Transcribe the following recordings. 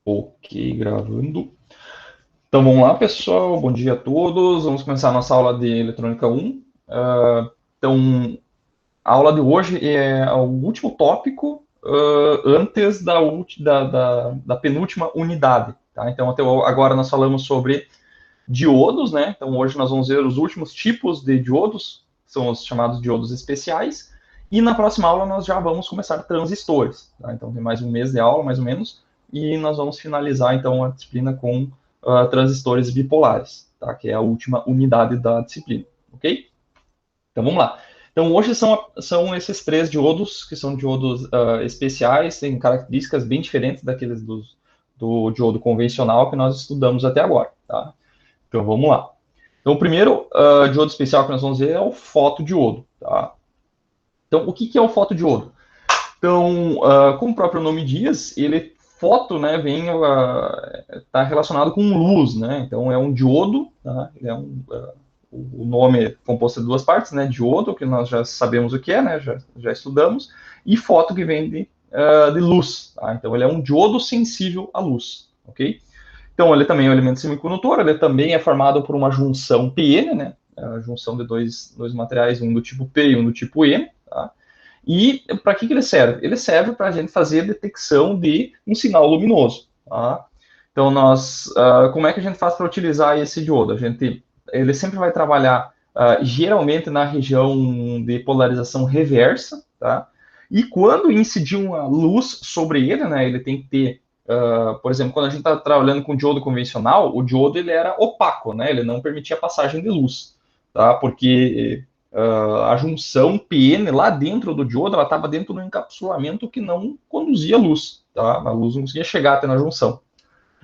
Ok, gravando. Então vamos lá, pessoal. Bom dia a todos. Vamos começar a nossa aula de Eletrônica 1. Então, a aula de hoje é o último tópico antes da penúltima unidade. Tá? Então, até agora nós falamos sobre diodos, né? Então, hoje nós vamos ver os últimos tipos de diodos, são os chamados diodos especiais. E na próxima aula nós já vamos começar transistores. Tá? Então, tem mais um mês de aula, mais ou menos, e nós vamos finalizar, então, a disciplina com transistores bipolares, tá? Que é a última unidade da disciplina, ok? Então, vamos lá. Então, hoje são esses três diodos, que são diodos especiais, têm características bem diferentes daqueles do diodo convencional que nós estudamos até agora, tá? Então, vamos lá. Então, o primeiro diodo especial que nós vamos ver é o fotodiodo, tá? Então, o que é o fotodiodo? Então, como o próprio nome diz, ele foto, né, está relacionado com luz, né? Então, é um diodo, tá? Ele é o nome é composto de duas partes, né? Diodo, que nós já sabemos o que é, né? Já estudamos, e foto, que vem de luz, tá? Então, ele é um diodo sensível à luz, ok? Então, ele também é um elemento semicondutor, ele também é formado por uma junção PN, né? A junção de dois materiais, um do tipo P e um do tipo N, tá? E para que ele serve? Ele serve para a gente fazer a detecção de um sinal luminoso, tá? Então, como é que a gente faz para utilizar esse diodo? Ele sempre vai trabalhar geralmente na região de polarização reversa, tá? E quando incidir uma luz sobre ele, né, ele tem que ter por exemplo, quando a gente está trabalhando com diodo convencional, o diodo ele era opaco, né? Ele não permitia passagem de luz, tá? Porque a junção PN lá dentro do diodo, ela estava dentro do encapsulamento que não conduzia luz, tá? A luz não conseguia chegar até na junção.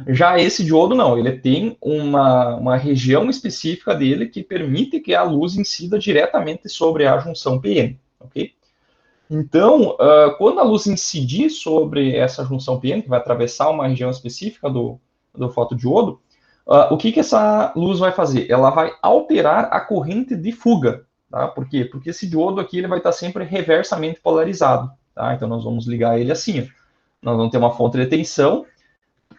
Já esse diodo não, ele tem uma região específica dele que permite que a luz incida diretamente sobre a junção PN, ok? Então, quando a luz incidir sobre essa junção PN, que vai atravessar uma região específica do fotodiodo, o que essa luz vai fazer? Ela vai alterar a corrente de fuga. Tá? Por quê? Porque esse diodo aqui ele vai estar sempre reversamente polarizado. Tá? Então, nós vamos ligar ele assim. Ó. Nós vamos ter uma fonte de tensão,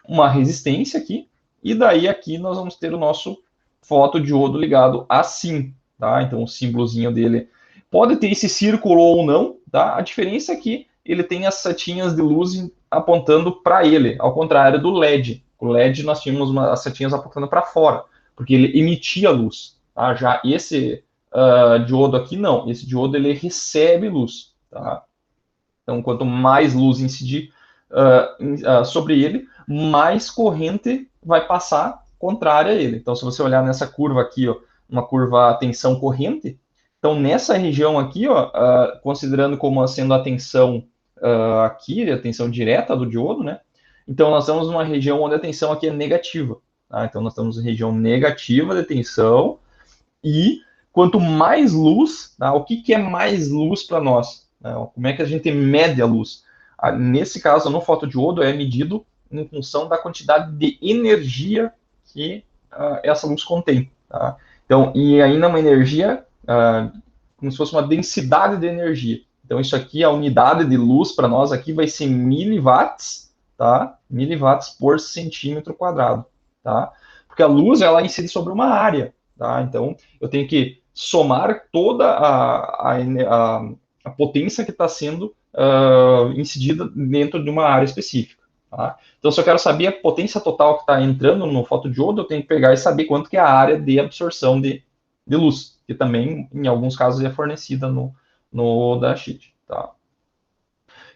uma resistência aqui, e daí aqui nós vamos ter o nosso fotodiodo ligado assim. Tá? Então, o símbolozinho dele pode ter esse círculo ou não, tá? A diferença é que ele tem as setinhas de luz apontando para ele, ao contrário do LED. O LED nós tínhamos as setinhas apontando para fora, porque ele emitia luz. Tá? Já esse diodo aqui não, esse diodo ele recebe luz. Tá? Então, quanto mais luz incidir sobre ele, mais corrente vai passar contrária a ele. Então, se você olhar nessa curva aqui, ó, uma curva tensão corrente, então nessa região aqui, ó, considerando como sendo a tensão aqui, a tensão direta do diodo, né? Então nós temos uma região onde a tensão aqui é negativa. Tá? Então nós temos região negativa de tensão e quanto mais luz, tá? O que é mais luz para nós? Né? Como é que a gente mede a luz? Nesse caso, no fotodiodo, é medido em função da quantidade de energia que essa luz contém. Tá? Então, e ainda uma energia, como se fosse uma densidade de energia. Então, isso aqui, a unidade de luz para nós aqui vai ser miliwatts, tá? Miliwatts por centímetro quadrado, tá? Porque a luz, ela incide sobre uma área, tá? Então, eu tenho que somar toda a potência que está sendo incidida dentro de uma área específica. Tá? Então, se eu quero saber a potência total que está entrando no fotodiodo, eu tenho que pegar e saber quanto que é a área de absorção de luz, que também, em alguns casos, é fornecida no datasheet. Tá?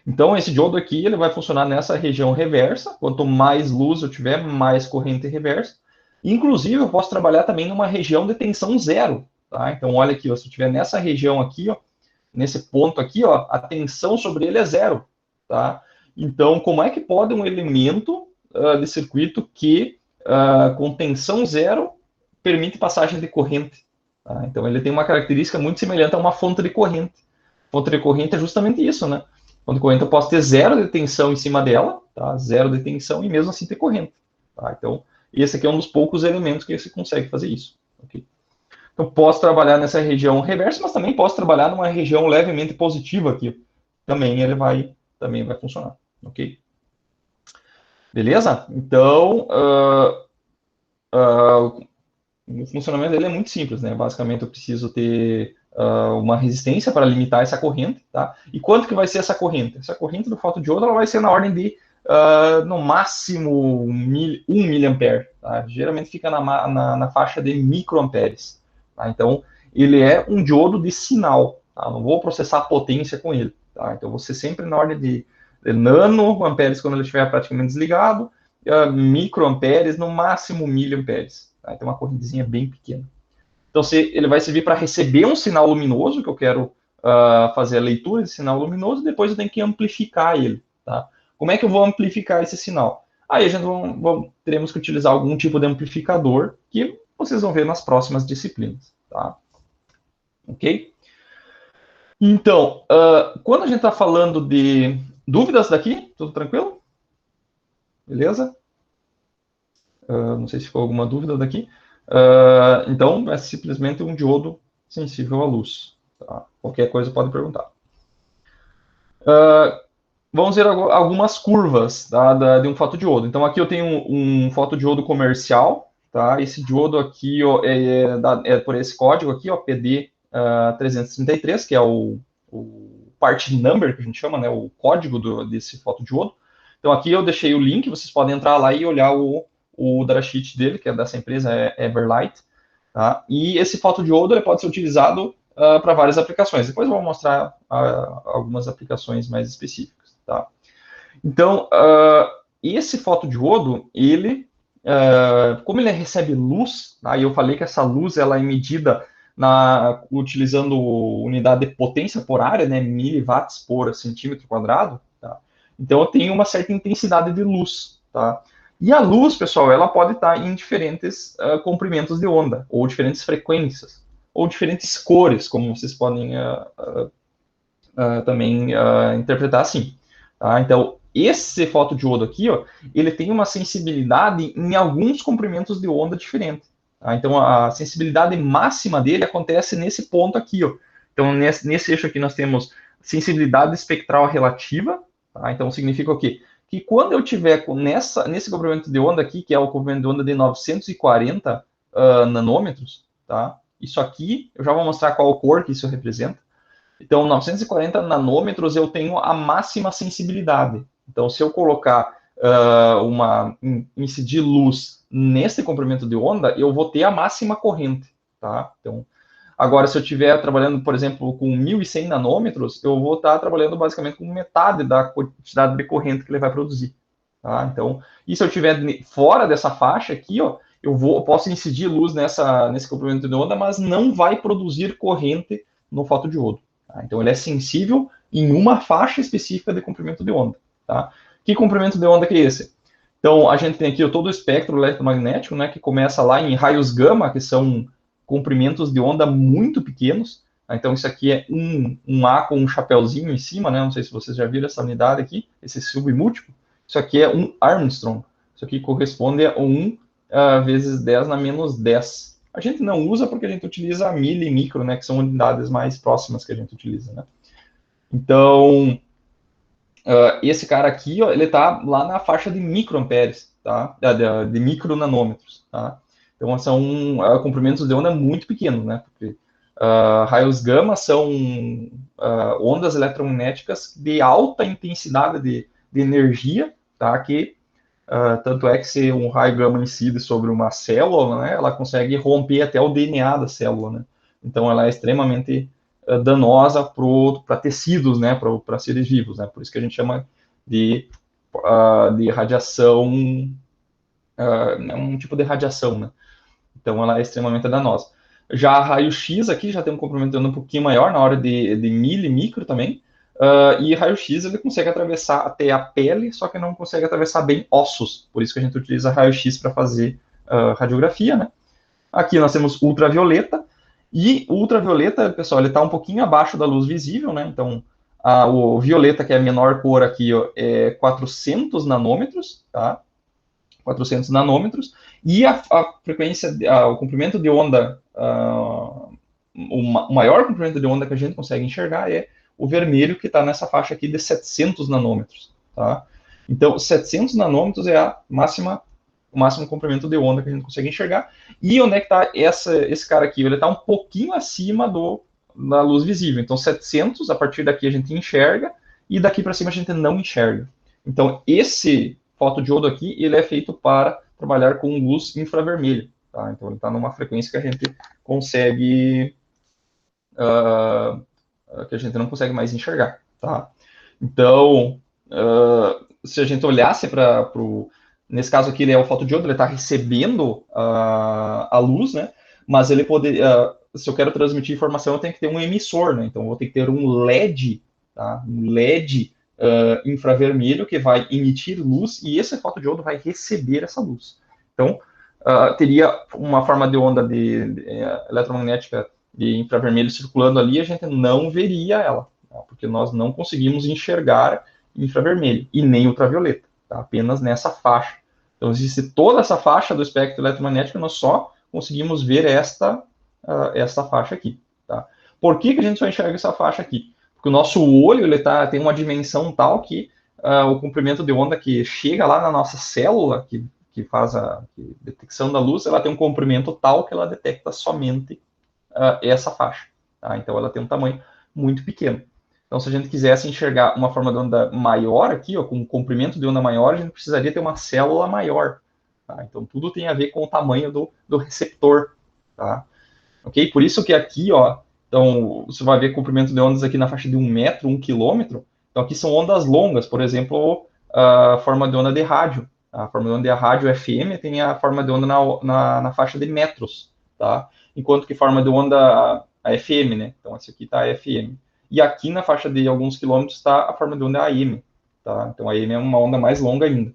Então, esse diodo aqui ele vai funcionar nessa região reversa. Quanto mais luz eu tiver, mais corrente reversa. Inclusive, eu posso trabalhar também numa região de tensão zero. Tá? Então, olha aqui, ó, se eu estiver nessa região aqui, ó, nesse ponto aqui, ó, a tensão sobre ele é zero. Tá? Então, como é que pode um elemento de circuito que, com tensão zero, permite passagem de corrente? Tá? Então, ele tem uma característica muito semelhante a uma fonte de corrente. Fonte de corrente é justamente isso, né? Fonte de corrente eu posso ter zero de tensão em cima dela, tá? Zero de tensão e mesmo assim ter corrente. Tá? Então, esse aqui é um dos poucos elementos que você consegue fazer isso. Okay? Então, posso trabalhar nessa região reversa, mas também posso trabalhar numa região levemente positiva aqui. Também vai funcionar, ok? Beleza? Então, o funcionamento dele é muito simples, né? Basicamente, eu preciso ter uma resistência para limitar essa corrente, tá? E quanto que vai ser essa corrente? Essa corrente do fotodiodo ela vai ser na ordem de, no máximo, 1 miliampere, tá? Geralmente fica na faixa de microamperes, tá? Então, ele é um diodo de sinal, tá? Não vou processar potência com ele, tá? Então, você sempre na ordem de nanoamperes quando ele estiver praticamente desligado, microamperes, no máximo miliamperes. Tá? Então, uma correntezinha bem pequena. Então, ele vai servir para receber um sinal luminoso, que eu quero fazer a leitura desse sinal luminoso, e depois eu tenho que amplificar ele. Tá? Como é que eu vou amplificar esse sinal? Aí a gente teremos que utilizar algum tipo de amplificador, que vocês vão ver nas próximas disciplinas. Tá? Ok? Então, quando a gente está falando de dúvidas daqui, tudo tranquilo? Beleza? Não sei se ficou alguma dúvida daqui. Então, é simplesmente um diodo sensível à luz. Tá? Qualquer coisa pode perguntar. Vamos ver algumas curvas de um fotodiodo. Então, aqui eu tenho um fotodiodo comercial. Tá? Esse diodo aqui ó, é por esse código aqui, ó, PD 333, que é o part number, que a gente chama, né, o código desse fotodiodo. Então, aqui eu deixei o link, vocês podem entrar lá e olhar o datasheet dele, que é dessa empresa, é Everlight. Tá? E esse fotodiodo ele pode ser utilizado para várias aplicações. Depois eu vou mostrar algumas aplicações mais específicas. Tá? Então, esse fotodiodo, ele, como ele recebe luz, tá? E eu falei que essa luz ela é medida utilizando unidade de potência por área, né, miliwatts por centímetro quadrado, tá? Então eu tenho uma certa intensidade de luz, tá? E a luz, pessoal, ela pode estar em diferentes comprimentos de onda, ou diferentes frequências, ou diferentes cores, como vocês podem também interpretar assim. Tá? Então, esse fotodiodo aqui, ó, ele tem uma sensibilidade em alguns comprimentos de onda diferentes. Tá? Então, a sensibilidade máxima dele acontece nesse ponto aqui. Ó. Então, nesse eixo aqui nós temos sensibilidade espectral relativa. Tá? Então, significa o quê? Que quando eu tiver nesse comprimento de onda aqui, que é o comprimento de onda de 940 nanômetros, tá? Isso aqui, eu já vou mostrar qual cor que isso representa. Então, 940 nanômetros eu tenho a máxima sensibilidade. Então, se eu colocar incidir luz nesse comprimento de onda, eu vou ter a máxima corrente, tá? Então, agora, se eu estiver trabalhando, por exemplo, com 1.100 nanômetros, eu vou estar trabalhando basicamente com metade da quantidade de corrente que ele vai produzir, tá? Então, e se eu estiver fora dessa faixa aqui, ó, eu posso incidir luz nesse comprimento de onda, mas não vai produzir corrente no fotodiodo. Tá? Então, ele é sensível em uma faixa específica de comprimento de onda. Tá? Que comprimento de onda que é esse? Então, a gente tem aqui todo o espectro eletromagnético, né, que começa lá em raios gama, que são comprimentos de onda muito pequenos. Tá? Então, isso aqui é um A com um chapéuzinho em cima, né? Não sei se vocês já viram essa unidade aqui, esse submúltiplo. Isso aqui é um Armstrong. Isso aqui corresponde a 1 vezes 10 na menos 10. A gente não usa porque a gente utiliza mili e micro, né, que são unidades mais próximas que a gente utiliza, né? Então, esse cara aqui, ó, ele está lá na faixa de microamperes, tá? De micronanômetros, tá? Então, são comprimentos de onda muito pequenos, né? Porque raios gama são ondas eletromagnéticas de alta intensidade de energia, tá? Que tanto é que se um raio gama incide sobre uma célula, né, ela consegue romper até o DNA da célula, né? Então ela é extremamente danosa para tecidos, né, para seres vivos, né? Por isso que a gente chama de radiação, um tipo de radiação, né? Então ela é extremamente danosa. Já a raio-x aqui já tem um comprimento de onda um pouquinho maior, na hora de mili, micro também. E raio-x ele consegue atravessar até a pele, só que não consegue atravessar bem ossos. Por isso que a gente utiliza raio-x para fazer radiografia, né? Aqui nós temos ultravioleta. E o ultravioleta, pessoal, ele está um pouquinho abaixo da luz visível, né? Então, o violeta, que é a menor cor aqui, ó, é 400 nanômetros, tá? 400 nanômetros, e a frequência, o comprimento de onda, o maior comprimento de onda que a gente consegue enxergar é o vermelho, que está nessa faixa aqui de 700 nanômetros, tá? Então, 700 nanômetros é a máxima, o máximo comprimento de onda que a gente consegue enxergar. E onde é que está esse cara aqui? Ele está um pouquinho acima da luz visível. Então, 700, a partir daqui a gente enxerga, e daqui para cima a gente não enxerga. Então, esse fotodiodo aqui, ele é feito para trabalhar com luz infravermelha. Tá? Então, ele está numa frequência que a gente consegue... que a gente não consegue mais enxergar. Tá? Então, se a gente olhasse para o... Nesse caso aqui, ele é o fotodiodo, ele está recebendo a luz, né? Mas ele poderia... se eu quero transmitir informação, eu tenho que ter um emissor, né? Então, eu vou ter que ter um LED, tá? Um LED infravermelho que vai emitir luz e esse fotodiodo vai receber essa luz. Então, teria uma forma de onda eletromagnética de infravermelho circulando ali, a gente não veria ela, tá? Porque nós não conseguimos enxergar infravermelho e nem ultravioleta, tá? Apenas nessa faixa. Então, existe toda essa faixa do espectro eletromagnético, nós só conseguimos ver esta faixa aqui. Tá? Por que a gente só enxerga essa faixa aqui? Porque o nosso olho tem uma dimensão tal que o comprimento de onda que chega lá na nossa célula, que faz a detecção da luz, ela tem um comprimento tal que ela detecta somente essa faixa. Tá? Então, ela tem um tamanho muito pequeno. Então, se a gente quisesse enxergar uma forma de onda maior aqui, ó, com um comprimento de onda maior, a gente precisaria ter uma célula maior. Tá? Então, tudo tem a ver com o tamanho do receptor. Tá? Ok? Por isso que aqui, ó, então, você vai ver comprimento de ondas aqui na faixa de 1 metro, 1 quilômetro. Então, aqui são ondas longas, por exemplo, a forma de onda de rádio. A forma de onda de rádio FM tem a forma de onda na faixa de metros, tá? Enquanto que forma de onda a FM, né? Então, esse aqui está a FM. E aqui na faixa de alguns quilômetros está a forma de onda AM, tá? Então, a AM é uma onda mais longa ainda.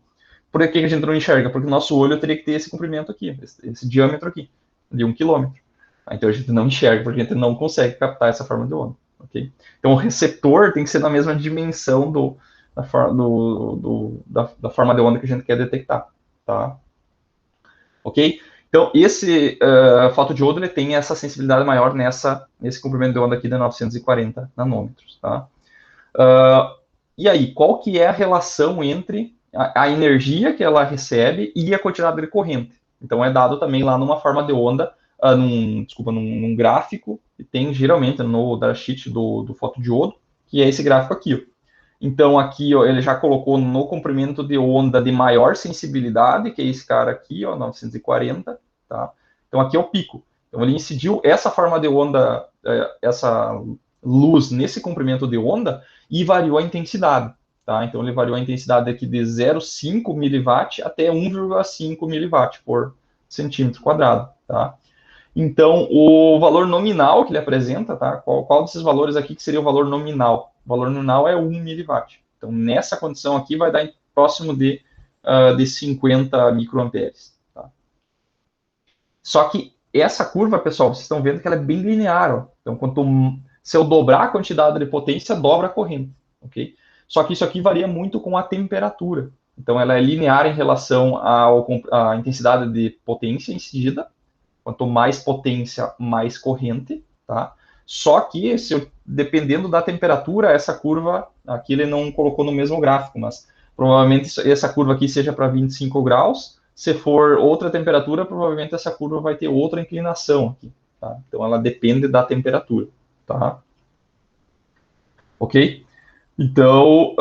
Por que a gente não enxerga? Porque o nosso olho teria que ter esse comprimento aqui, esse diâmetro aqui, de 1 quilômetro. Então a gente não enxerga, porque a gente não consegue captar essa forma de onda. Okay? Então o receptor tem que ser na mesma dimensão da forma de onda que a gente quer detectar. Tá? Ok? Então esse fotodiodo ele tem essa sensibilidade maior nesse comprimento de onda aqui de 940 nanômetros. Tá? E aí, qual que é a relação entre a energia que ela recebe e a quantidade de corrente? Então é dado também lá numa forma de onda num gráfico que tem geralmente no datasheet do fotodiodo, que é esse gráfico aqui. Ó. Então, aqui ó, ele já colocou no comprimento de onda de maior sensibilidade, que é esse cara aqui, ó, 940, tá? Então, aqui é o pico. Então, ele incidiu essa forma de onda, essa luz nesse comprimento de onda e variou a intensidade, tá? Então, ele variou a intensidade aqui de 0,5 miliwatt até 1,5 miliwatt por centímetro quadrado, tá? Então, o valor nominal que ele apresenta, tá? Qual desses valores aqui que seria o valor nominal? O valor nominal é 1 miliwatt. Então, nessa condição aqui, vai dar próximo de 50 microamperes. Tá? Só que essa curva, pessoal, vocês estão vendo que ela é bem linear. Ó. Então, se eu dobrar a quantidade de potência, dobra a corrente. Okay? Só que isso aqui varia muito com a temperatura. Então, ela é linear em relação à intensidade de potência incidida. Quanto mais potência, mais corrente, tá? Só que, dependendo da temperatura, essa curva, aqui ele não colocou no mesmo gráfico, mas provavelmente essa curva aqui seja para 25 graus. Se for outra temperatura, provavelmente essa curva vai ter outra inclinação aqui, tá? Então, ela depende da temperatura, tá? Ok? Então,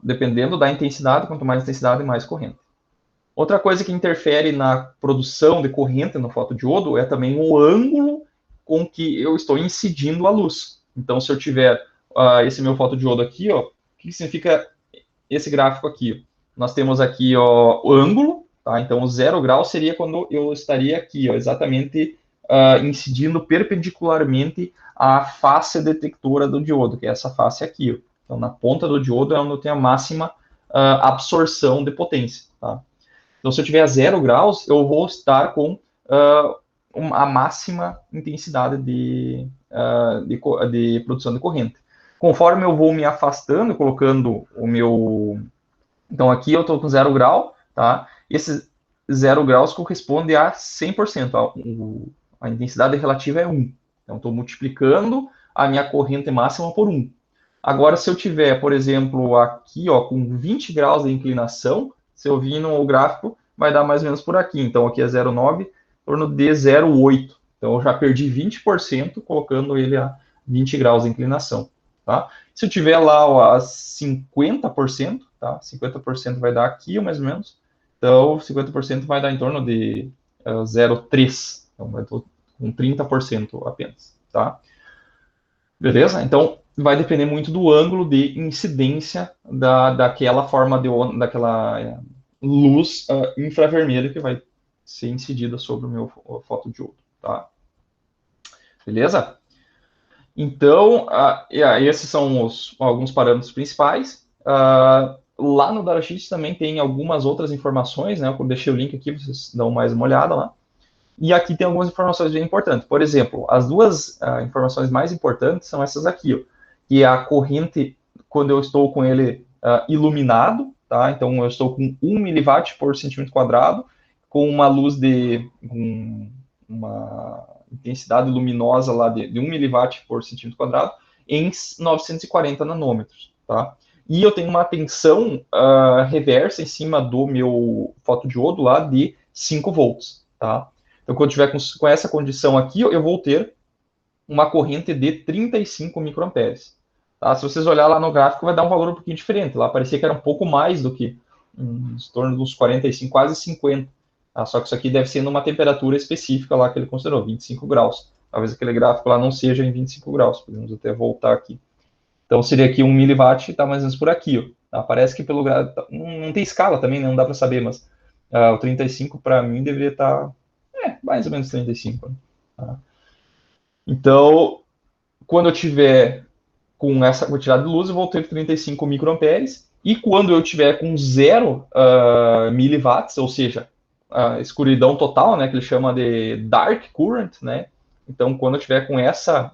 dependendo da intensidade, quanto mais intensidade, mais corrente. Outra coisa que interfere na produção de corrente no fotodiodo é também o ângulo com que eu estou incidindo a luz. Então, se eu tiver esse meu fotodiodo aqui, ó, o que significa esse gráfico aqui? Nós temos aqui ó, o ângulo, tá? Então, o 0 grau seria quando eu estaria aqui, ó, exatamente incidindo perpendicularmente à face detectora do diodo, que é essa face aqui. Ó. Então, na ponta do diodo é onde eu tenho a máxima absorção de potência, tá? Então, se eu tiver 0 graus, eu vou estar com a máxima intensidade de produção de corrente. Conforme eu vou me afastando, colocando o meu... Então, aqui eu estou com 0 grau, tá? Esse 0 graus corresponde a 100%. A intensidade relativa é 1. Então, estou multiplicando a minha corrente máxima por 1. Agora, se eu tiver, por exemplo, aqui, ó, com 20 graus de inclinação, se eu vir no gráfico, vai dar mais ou menos por aqui. Então, aqui é 0,9, em torno de 0,8. Então, eu já perdi 20% colocando ele a 20 graus de inclinação, tá? Se eu tiver lá ó, a 50%, tá? 50% vai dar aqui, mais ou menos. Então, 50% vai dar em torno de 0,3. Então, vai estar com 30% apenas, tá? Beleza? Então, vai depender muito do ângulo de incidência daquela forma de onda, daquela luz infravermelha que vai ser incidida sobre o meu fotodiodo, tá? Beleza? Então, esses são alguns parâmetros principais. Lá no datasheet também tem algumas outras informações, né? Eu deixei o link aqui, vocês dão mais uma olhada lá. E aqui tem algumas informações bem importantes. Por exemplo, as duas informações mais importantes são essas aqui, ó, que é a corrente quando eu estou com ele iluminado, tá? Então eu estou com 1 miliwatt por centímetro quadrado, com uma luz de uma intensidade luminosa lá de 1 miliwatt por centímetro quadrado em 940 nanômetros, tá? E eu tenho uma tensão reversa em cima do meu fotodiodo lá de 5 volts, tá? Então, quando eu tiver com essa condição aqui, eu vou ter uma corrente de 35 microamperes. Tá? Se vocês olharem lá no gráfico, vai dar um valor um pouquinho diferente. Lá parecia que era um pouco mais do que em torno dos 45, quase 50. Tá? Só que isso aqui deve ser numa temperatura específica lá que ele considerou, 25 graus. Talvez aquele gráfico lá não seja em 25 graus. Podemos até voltar aqui. Então, seria aqui 1 miliwatt, tá mais ou menos por aqui. Ó. Tá? Parece que pelo não tem escala também, né? Não dá para saber, mas o 35 para mim deveria estar mais ou menos 35. Né? Tá? Então, quando eu tiver com essa quantidade de luz, eu vou ter 35 microamperes. E quando eu tiver com 0 miliwatts, ou seja, a escuridão total, né, que ele chama de dark current, né? Então, quando eu tiver com essa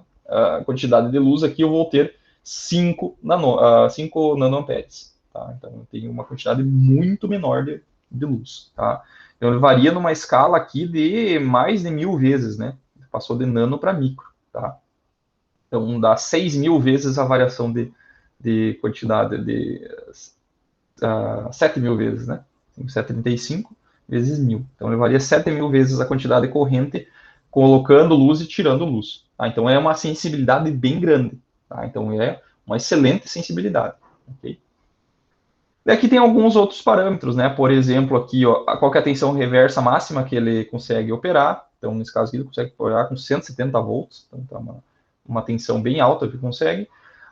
quantidade de luz aqui, eu vou ter 5 nanoamperes. Tá? Então, eu tenho uma quantidade muito menor de luz. Tá? Então, ele varia numa escala aqui de mais de 1000 vezes, né? Passou de nano para micro. Tá? Então, dá 6.000 vezes a variação de quantidade, 7.000 vezes, né? 735 vezes 1.000. Então, ele varia 7.000 vezes a quantidade corrente, colocando luz e tirando luz. Tá? Então, é uma sensibilidade bem grande. Tá? Então, é uma excelente sensibilidade. Okay? E aqui tem alguns outros parâmetros, né? Por exemplo, aqui, ó, qual é a tensão reversa máxima que ele consegue operar. Então, nesse caso aqui, ele consegue operar com 170 volts. Então, tá uma tensão bem alta que consegue.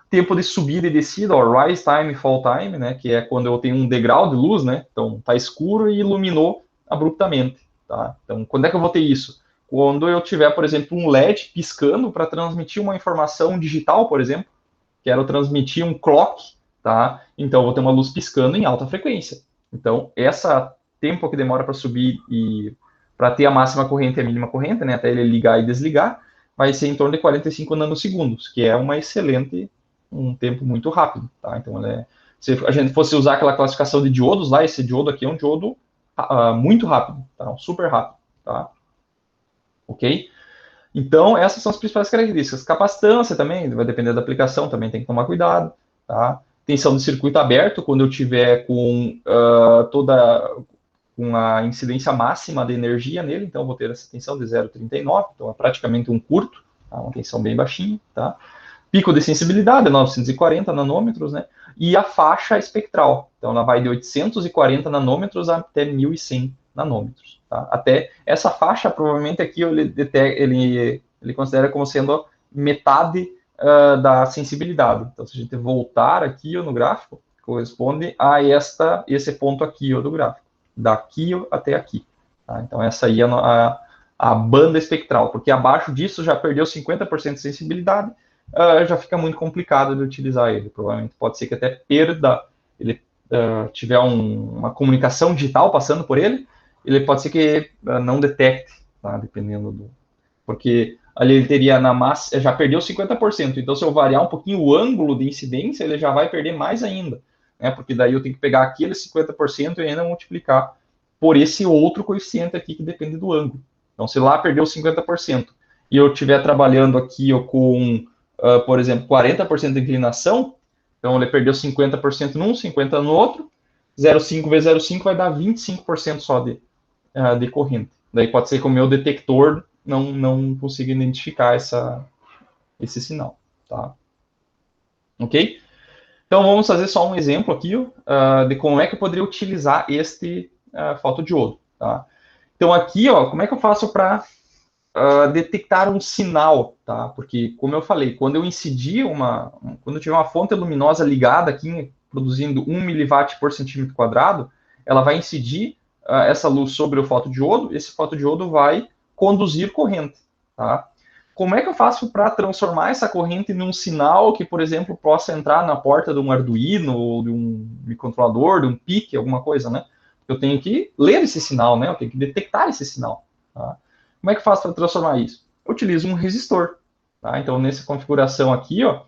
Tempo de subida e descida, ó, rise time e fall time, né? Que é quando eu tenho um degrau de luz, né? Então, tá escuro e iluminou abruptamente, tá? Então, quando é que eu vou ter isso? Quando eu tiver, por exemplo, um LED piscando para transmitir uma informação digital, por exemplo. Quero transmitir um clock, tá? Então, eu vou ter uma luz piscando em alta frequência. Então, essa tempo que demora para subir e para ter a máxima corrente e a mínima corrente, né, até ele ligar e desligar, vai ser em torno de 45 nanosegundos, que é um tempo muito rápido, tá? Então, se a gente fosse usar aquela classificação de diodos lá, esse diodo aqui é um diodo muito rápido, tá? Super rápido, tá? Ok? Então, essas são as principais características. Capacitância também, vai depender da aplicação, também tem que tomar cuidado, tá? Tensão de circuito aberto, quando eu tiver com com a incidência máxima de energia nele, então eu vou ter essa tensão de 0,39, então é praticamente um curto, tá? Uma tensão bem baixinha, tá? Pico de sensibilidade, 940 nanômetros, né? E a faixa espectral, então ela vai de 840 nanômetros até 1100 nanômetros. Tá? Até essa faixa, provavelmente aqui ele considera como sendo metade da sensibilidade. Então, se a gente voltar aqui no gráfico, corresponde a esse ponto aqui do gráfico, daqui até aqui. Tá? Então, essa aí é a banda espectral, porque abaixo disso já perdeu 50% de sensibilidade, já fica muito complicado de utilizar ele. Provavelmente pode ser que até ele tiver uma comunicação digital passando por ele, pode ser que não detecte, tá? Dependendo do... Porque ali ele teria na massa, já perdeu 50%, então se eu variar um pouquinho o ângulo de incidência, ele já vai perder mais ainda, né? Porque daí eu tenho que pegar aquele 50% e ainda multiplicar por esse outro coeficiente aqui que depende do ângulo. Então, se lá perdeu 50% e eu estiver trabalhando aqui com, por exemplo, 40% de inclinação, Então, ele perdeu 50% num, 50% no outro. 0,5 vezes 0,5 vai dar 25% só de corrente. Daí pode ser que o meu detector não consiga identificar esse sinal. Tá? Ok? Então, vamos fazer só um exemplo aqui de como é que eu poderia utilizar este fotodiodo. Tá? Então, aqui, como é que eu faço para detectar um sinal, tá? Porque, como eu falei, quando eu incidir quando eu tiver uma fonte luminosa ligada aqui, produzindo 1 miliwatt por centímetro quadrado, ela vai incidir essa luz sobre o fotodiodo, esse fotodiodo vai conduzir corrente, tá? Como é que eu faço para transformar essa corrente num sinal que, por exemplo, possa entrar na porta de um Arduino, ou de um microcontrolador, de um PIC, alguma coisa, né? Eu tenho que ler esse sinal, né? Eu tenho que detectar esse sinal, tá? Como é que eu faço para transformar isso? Eu utilizo um resistor. Tá? Então, nessa configuração aqui, o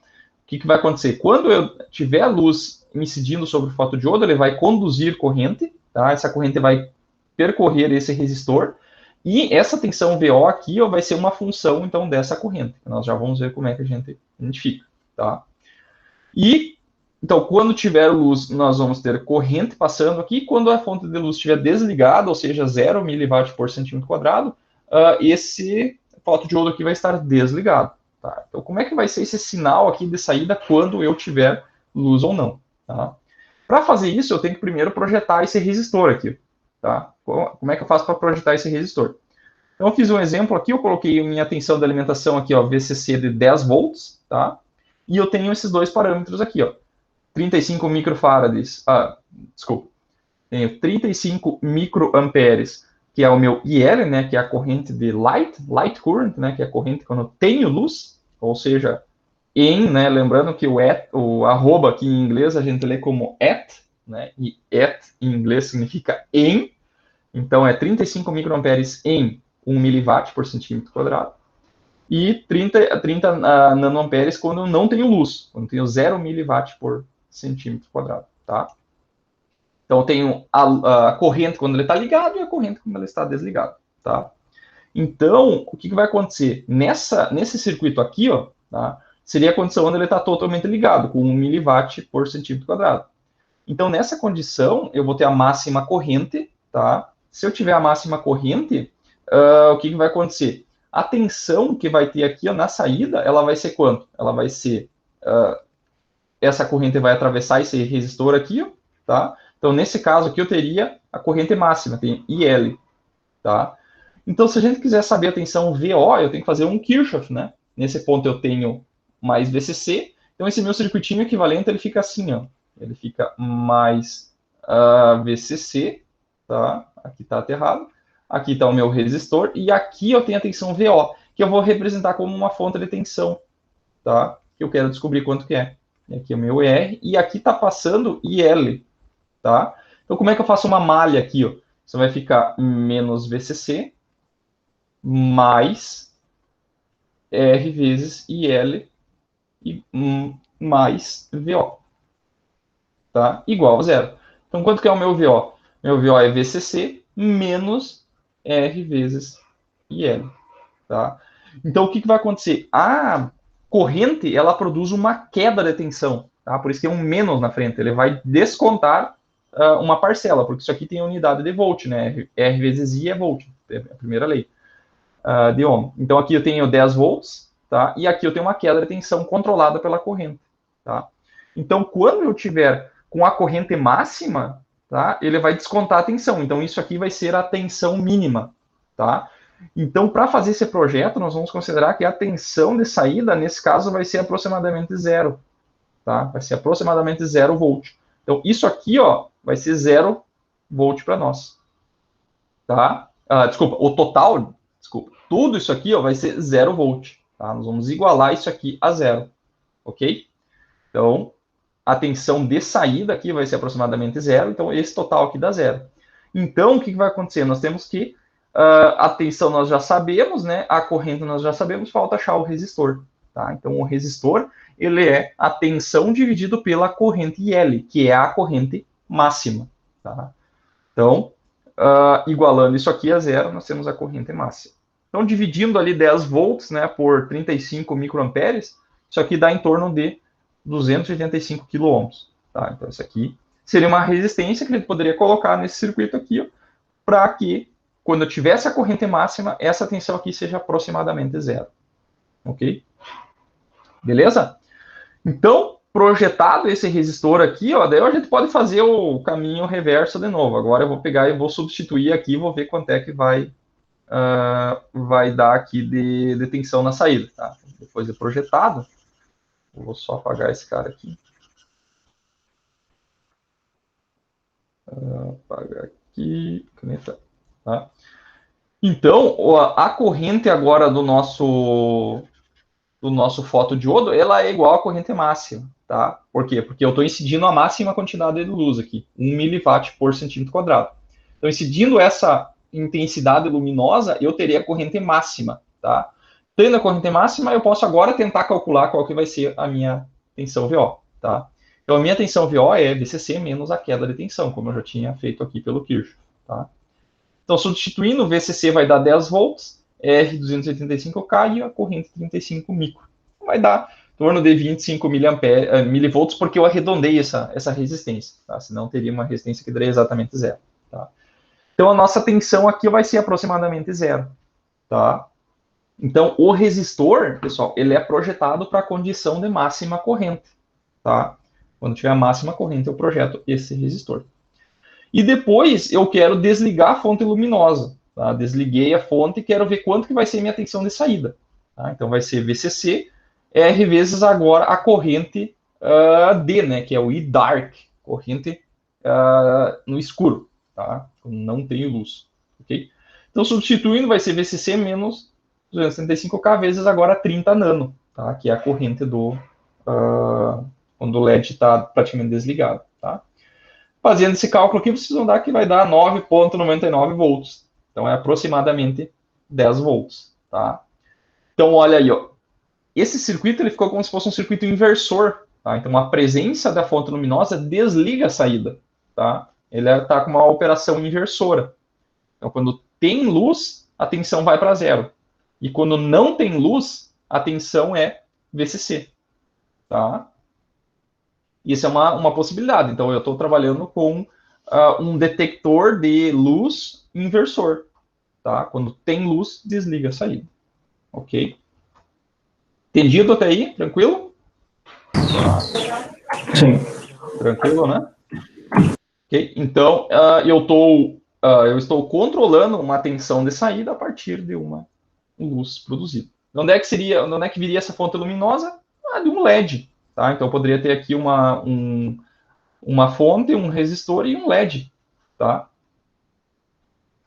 que vai acontecer? Quando eu tiver a luz incidindo sobre o fotodiodo, ele vai conduzir corrente, tá? Essa corrente vai percorrer esse resistor, e essa tensão VO aqui vai ser uma função, então, dessa corrente. Nós já vamos ver como é que a gente identifica. Tá? E, então, quando tiver luz, nós vamos ter corrente passando aqui. Quando a fonte de luz estiver desligada, ou seja, 0 miliwatt por centímetro quadrado, esse fotodiodo aqui vai estar desligado. Tá? Então, como é que vai ser esse sinal aqui de saída quando eu tiver luz ou não? Tá? Para fazer isso, eu tenho que primeiro projetar esse resistor aqui. Tá? Como é que eu faço para projetar esse resistor? Então, eu fiz um exemplo aqui, eu coloquei minha tensão de alimentação aqui, VCC de 10 volts, tá? E eu tenho esses dois parâmetros aqui, 35 microfarads, desculpa, tenho 35 microamperes, que é o meu IL, né, que é a corrente de light current, né, que é a corrente quando eu tenho luz, ou seja, né, lembrando que o arroba aqui em inglês a gente lê como at, né, e at em inglês significa em, então é 35 microamperes em 1 miliwatt por centímetro quadrado, e 30 nanoamperes quando eu não tenho luz, quando eu tenho 0 miliwatt por centímetro quadrado, tá? Então, eu tenho a corrente quando ele está ligado e a corrente quando ele está desligado, tá? Então, o que vai acontecer? Nesse circuito aqui, tá? Seria a condição onde ele está totalmente ligado, com 1 miliwatt por centímetro quadrado. Então, nessa condição, eu vou ter a máxima corrente, tá? Se eu tiver a máxima corrente, o que vai acontecer? A tensão que vai ter aqui na saída, ela vai ser quanto? Ela vai ser... essa corrente vai atravessar esse resistor aqui, tá? Então, nesse caso aqui, eu teria a corrente máxima, tem IL, tá? Então, se a gente quiser saber a tensão VO, eu tenho que fazer um Kirchhoff, né? Nesse ponto eu tenho mais VCC, então esse meu circuitinho equivalente, ele fica assim, ele fica mais VCC, tá? Aqui tá aterrado, aqui está o meu resistor, e aqui eu tenho a tensão VO, que eu vou representar como uma fonte de tensão, tá? Que eu quero descobrir quanto que é. Aqui é o meu R, e aqui está passando IL, tá? Então, como é que eu faço uma malha aqui, Você vai ficar menos VCC, mais R vezes IL, e mais VO, tá? Igual a zero. Então, quanto que é o meu VO? Meu VO é VCC menos R vezes IL, tá? Então, o que vai acontecer? A corrente, ela produz uma queda de tensão, tá? Por isso que é um menos na frente. Ele vai descontar uma parcela, porque isso aqui tem unidade de volt, né? R vezes I é volt, é a primeira lei de Ohm. Então, aqui eu tenho 10 volts, tá? E aqui eu tenho uma queda de tensão controlada pela corrente, tá? Então, quando eu tiver com a corrente máxima, tá? Ele vai descontar a tensão. Então, isso aqui vai ser a tensão mínima, tá? Então, para fazer esse projeto, nós vamos considerar que a tensão de saída, nesse caso, vai ser aproximadamente zero, tá? Vai ser aproximadamente 0 volt. Então, isso aqui, vai ser 0 volt para nós, tá? Desculpa, o total, tudo isso aqui, vai ser 0 volt, tá? Nós vamos igualar isso aqui a zero, ok? Então, a tensão de saída aqui vai ser aproximadamente zero, então esse total aqui dá zero. Então, o que vai acontecer? Nós temos que a tensão nós já sabemos, né? A corrente nós já sabemos, falta achar o resistor, tá? Então, o resistor, ele é a tensão dividido pela corrente IL, que é a corrente máxima, tá? Então, igualando isso aqui a zero, nós temos a corrente máxima. Então, dividindo ali 10 volts, né, por 35 microamperes, isso aqui dá em torno de 285 kΩ. Tá? Então, isso aqui seria uma resistência que a gente poderia colocar nesse circuito aqui, para que, quando eu tivesse a corrente máxima, essa tensão aqui seja aproximadamente zero. Ok? Beleza? Então, projetado esse resistor aqui, ó, daí a gente pode fazer o caminho reverso de novo. Agora eu vou pegar e vou substituir aqui e vou ver quanto é que vai dar aqui de tensão na saída. Tá? Depois de projetado, eu vou só apagar esse cara aqui. Apagar aqui, caneta. Tá? Então, a corrente agora do nosso fotodiodo, ela é igual à corrente máxima, tá? Por quê? Porque eu estou incidindo a máxima quantidade de luz aqui, 1 miliwatt por centímetro quadrado. Então, incidindo essa intensidade luminosa, eu teria a corrente máxima, tá? Tendo a corrente máxima, eu posso agora tentar calcular qual que vai ser a minha tensão VO, tá? Então, a minha tensão VO é VCC menos a queda de tensão, como eu já tinha feito aqui pelo Kirchhoff, tá? Então, substituindo, o VCC vai dar 10 volts, R 285K e a corrente 35 micro. Vai dar em torno de 25 milivolts, porque eu arredondei essa resistência, tá? Senão teria uma resistência que daria exatamente zero. Tá? Então, a nossa tensão aqui vai ser aproximadamente zero. Tá? Então, o resistor, pessoal, ele é projetado para a condição de máxima corrente. Tá? Quando tiver a máxima corrente, eu projeto esse resistor. E depois eu quero desligar a fonte luminosa. Tá? Desliguei a fonte e quero ver quanto que vai ser minha tensão de saída. Tá? Então vai ser VCC R vezes agora a corrente D, né, que é o I dark, corrente no escuro, tá? Não tenho luz. Okay? Então substituindo vai ser VCC menos 275K vezes agora 30 nano, tá? Que é a corrente do quando o LED está praticamente desligado. Tá? Fazendo esse cálculo aqui, vocês vão dar que vai dar 9,99 volts. Então, é aproximadamente 10 volts. Tá? Então, olha aí. Ó. Esse circuito ele ficou como se fosse um circuito inversor. Tá? Então, a presença da fonte luminosa desliga a saída. Tá? Ele está com uma operação inversora. Então, quando tem luz, a tensão vai para zero. E quando não tem luz, a tensão é VCC. Tá? Isso é uma possibilidade. Então, eu estou trabalhando com um detector de luz inversor. Tá? Quando tem luz, desliga a saída. Ok? Entendido até aí? Tranquilo? Sim. Tranquilo, né? Ok? Então, eu estou controlando uma tensão de saída a partir de uma luz produzida. Onde é que viria essa fonte luminosa? De um LED. Tá? Então, eu poderia ter aqui uma fonte, um resistor e um LED. Tá?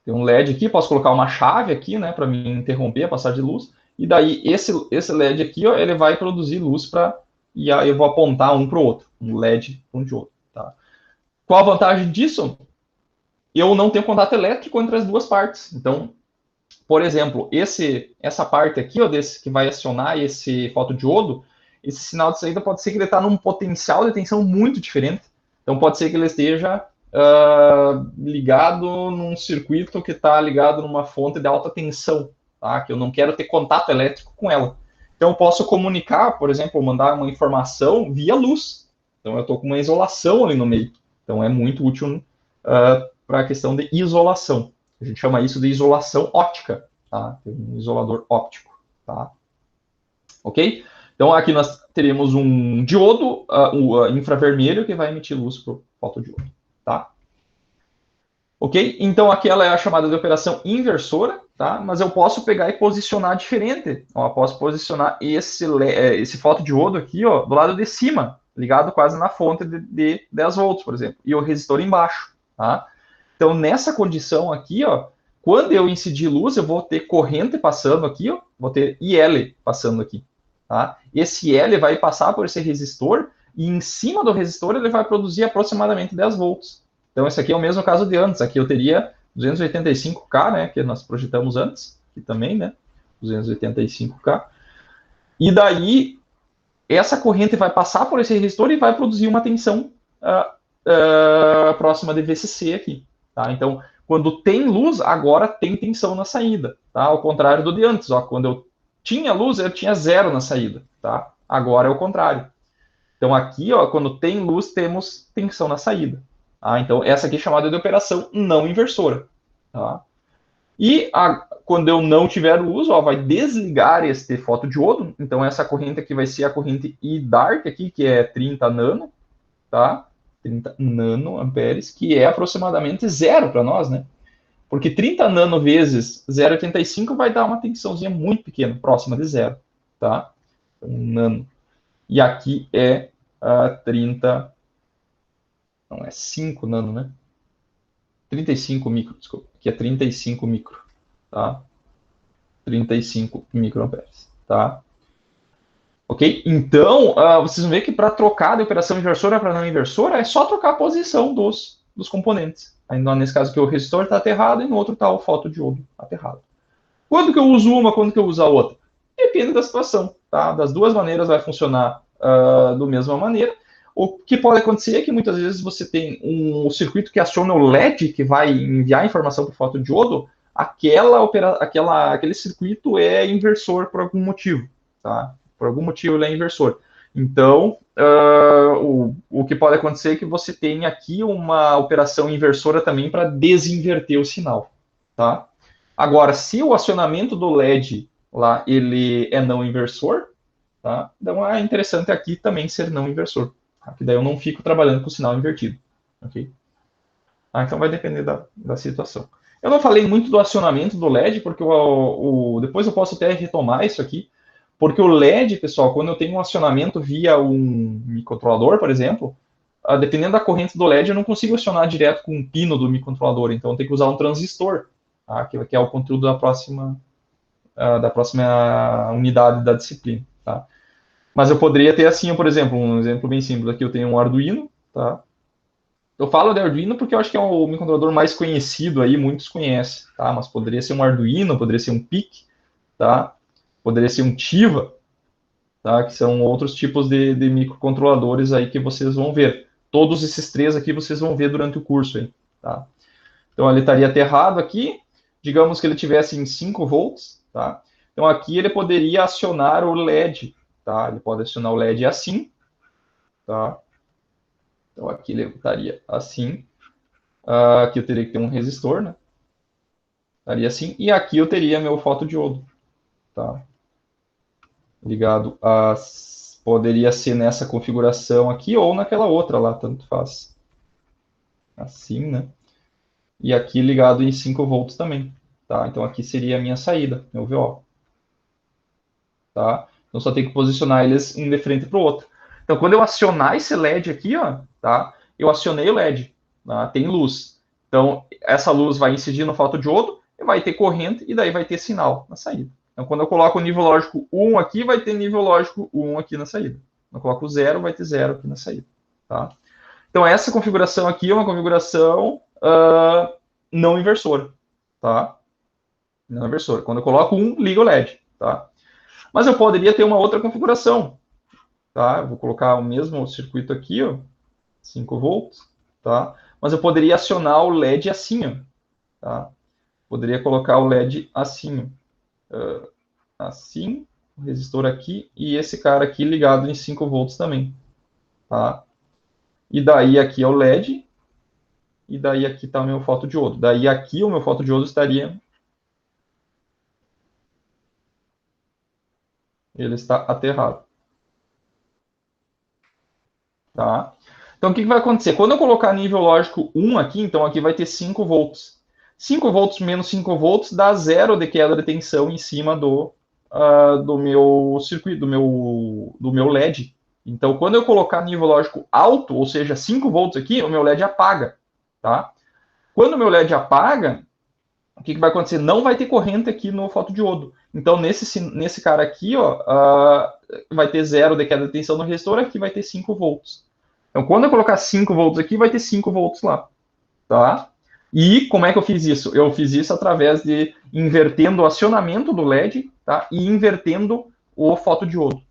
Tem um LED aqui, posso colocar uma chave aqui, né, para me interromper a passagem de luz. E daí, esse LED aqui, ó, ele vai produzir luz e aí eu vou apontar um para o outro. Um LED para um de outro. Tá? Qual a vantagem disso? Eu não tenho contato elétrico entre as duas partes. Então, por exemplo, essa parte aqui, ó, desse que vai acionar esse fotodiodo, esse sinal de saída pode ser que ele está num potencial de tensão muito diferente. Então, pode ser que ele esteja ligado num circuito que está ligado numa fonte de alta tensão, tá? Que eu não quero ter contato elétrico com ela. Então, eu posso comunicar, por exemplo, mandar uma informação via luz. Então, eu estou com uma isolação ali no meio. Então, é muito útil para a questão de isolação. A gente chama isso de isolação óptica, tá? Um isolador óptico, tá? Ok? Então, aqui nós teremos um diodo infravermelho que vai emitir luz para o fotodiodo, tá? Ok? Então, aquela é a chamada de operação inversora, tá? Mas eu posso pegar e posicionar diferente. Ó, eu posso posicionar esse fotodiodo aqui, ó, do lado de cima, ligado quase na fonte de 10 volts, por exemplo, e o resistor embaixo, tá? Então, nessa condição aqui, ó, quando eu incidir luz, eu vou ter corrente passando aqui, ó, vou ter IL passando aqui. Tá? Esse IL vai passar por esse resistor e em cima do resistor ele vai produzir aproximadamente 10 volts. Então, esse aqui é o mesmo caso de antes. Aqui eu teria 285K, né, que nós projetamos antes, aqui também, né, 285K. E daí, essa corrente vai passar por esse resistor e vai produzir uma tensão próxima de VCC aqui. Tá? Então, quando tem luz, agora tem tensão na saída. Tá? Ao contrário do de antes. Ó, quando eu tinha luz, eu tinha zero na saída. Tá? Agora é o contrário. Então, aqui, ó, quando tem luz, temos tensão na saída. Tá? Então, essa aqui é chamada de operação não inversora. Tá? E quando eu não tiver luz, ó, vai desligar este fotodiodo. Então, essa corrente aqui vai ser a corrente I dark aqui, que é 30 nano, tá? 30 nanoamperes, que é aproximadamente zero para nós, né? Porque 30 nano vezes 0,85 vai dar uma tensãozinha muito pequena, próxima de zero, tá? Então, nano. E aqui é 30, não é 5 nano, né? 35 micro, desculpa. Aqui é 35 micro, tá? 35 microamperes, tá? Ok? Então, vocês vão ver que para trocar de operação inversora para não inversora, é só trocar a posição dos componentes. Aí, nesse caso aqui, o resistor está aterrado e no outro está o fotodiodo aterrado. Quando que eu uso uma, quando que eu uso a outra? Depende da situação, tá? Das duas maneiras vai funcionar da mesma maneira. O que pode acontecer é que muitas vezes você tem um circuito que aciona o LED, que vai enviar informação para o fotodiodo, aquele circuito é inversor por algum motivo, tá? Por algum motivo ele é inversor. Então, o que pode acontecer é que você tem aqui uma operação inversora também para desinverter o sinal, tá? Agora, se o acionamento do LED lá ele é não inversor, tá? Então é interessante aqui também ser não inversor, tá? Que daí eu não fico trabalhando com o sinal invertido, ok? Então vai depender da situação. Eu não falei muito do acionamento do LED, porque depois eu posso até retomar isso aqui, porque o LED, pessoal, quando eu tenho um acionamento via um microcontrolador, por exemplo, dependendo da corrente do LED, eu não consigo acionar direto com um pino do microcontrolador, então eu tenho que usar um transistor, tá? Que é o conteúdo da próxima unidade da disciplina, tá? Mas eu poderia ter assim, por exemplo, um exemplo bem simples, aqui eu tenho um Arduino, tá? Eu falo de Arduino porque eu acho que é o microcontrolador mais conhecido aí, muitos conhecem, tá? Mas poderia ser um Arduino, poderia ser um PIC, tá? Poderia ser um Tiva, tá? Que são outros tipos de microcontroladores aí que vocês vão ver. Todos esses três aqui vocês vão ver durante o curso aí, tá? Então ele estaria aterrado aqui, digamos que ele tivesse em 5 volts, tá? Então aqui ele poderia acionar o LED, tá? Ele pode acionar o LED assim, tá? Então aqui ele estaria assim. Aqui eu teria que ter um resistor, né? Estaria assim. E aqui eu teria meu fotodiodo, tá? Ligado a... Poderia ser nessa configuração aqui ou naquela outra lá, tanto faz. Assim, né? E aqui ligado em 5 volts também, tá? Então aqui seria a minha saída, meu VO, tá? Então só tem que posicionar eles um de frente para o outro. Então quando eu acionar esse LED aqui, ó, tá? Eu acionei o LED, tá? Tem luz. Então essa luz vai incidir no fotodiodo e vai ter corrente e daí vai ter sinal na saída. Então quando eu coloco o nível lógico 1 aqui, vai ter nível lógico 1 aqui na saída. Quando eu coloco 0, vai ter 0 aqui na saída, tá? Então essa configuração aqui é uma configuração não inversora, tá? Não inversora. Quando eu coloco 1, liga o LED, tá? Mas eu poderia ter uma outra configuração, tá? Eu vou colocar o mesmo circuito aqui, ó, 5 volts, tá? Mas eu poderia acionar o LED assim, ó, tá? Poderia colocar o LED assim, assim, o resistor aqui e esse cara aqui ligado em 5 volts também, tá? E daí aqui é o LED e daí aqui está o meu fotodiodo. Daí aqui o meu fotodiodo estaria, ele está aterrado, tá? Então, o que vai acontecer? Quando eu colocar nível lógico 1 aqui, então aqui vai ter 5 volts. 5 volts menos 5 volts dá zero de queda de tensão em cima do meu circuito, do meu LED. Então, quando eu colocar nível lógico alto, ou seja, 5 volts aqui, o meu LED apaga, tá? Quando o meu LED apaga, o que vai acontecer? Não vai ter corrente aqui no fotodiodo. Então, nesse cara aqui, ó, vai ter zero de queda de tensão no resistor, aqui vai ter 5 volts. Então, quando eu colocar 5 volts aqui, vai ter 5 volts lá, tá? E como é que eu fiz isso? Eu fiz isso através de invertendo o acionamento do LED, tá? E invertendo o fotodiodo,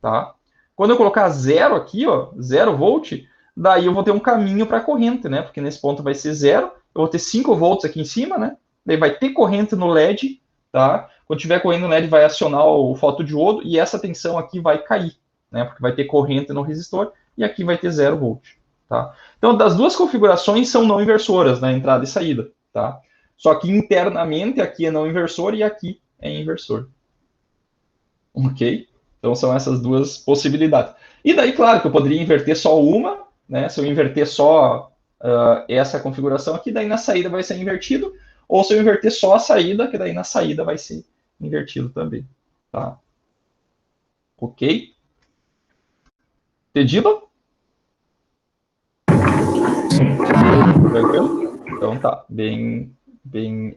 tá? Quando eu colocar zero aqui, ó, 0 volt, daí eu vou ter um caminho para a corrente, né? Porque nesse ponto vai ser zero, eu vou ter 5 volts aqui em cima, né? Daí vai ter corrente no LED, tá? Quando tiver corrente no LED, vai acionar o fotodiodo e essa tensão aqui vai cair, né? Porque vai ter corrente no resistor e aqui vai ter 0 volt, tá? Então, das duas configurações são não inversoras, né? Entrada e saída, tá? Só que internamente aqui é não inversor e aqui é inversor. Ok? Então são essas duas possibilidades. E daí, claro, que eu poderia inverter só uma, né? Se eu inverter só essa configuração aqui, daí na saída vai ser invertido, ou se eu inverter só a saída, que daí na saída vai ser invertido também, tá? Ok? Entendido? Tranquilo? Então tá,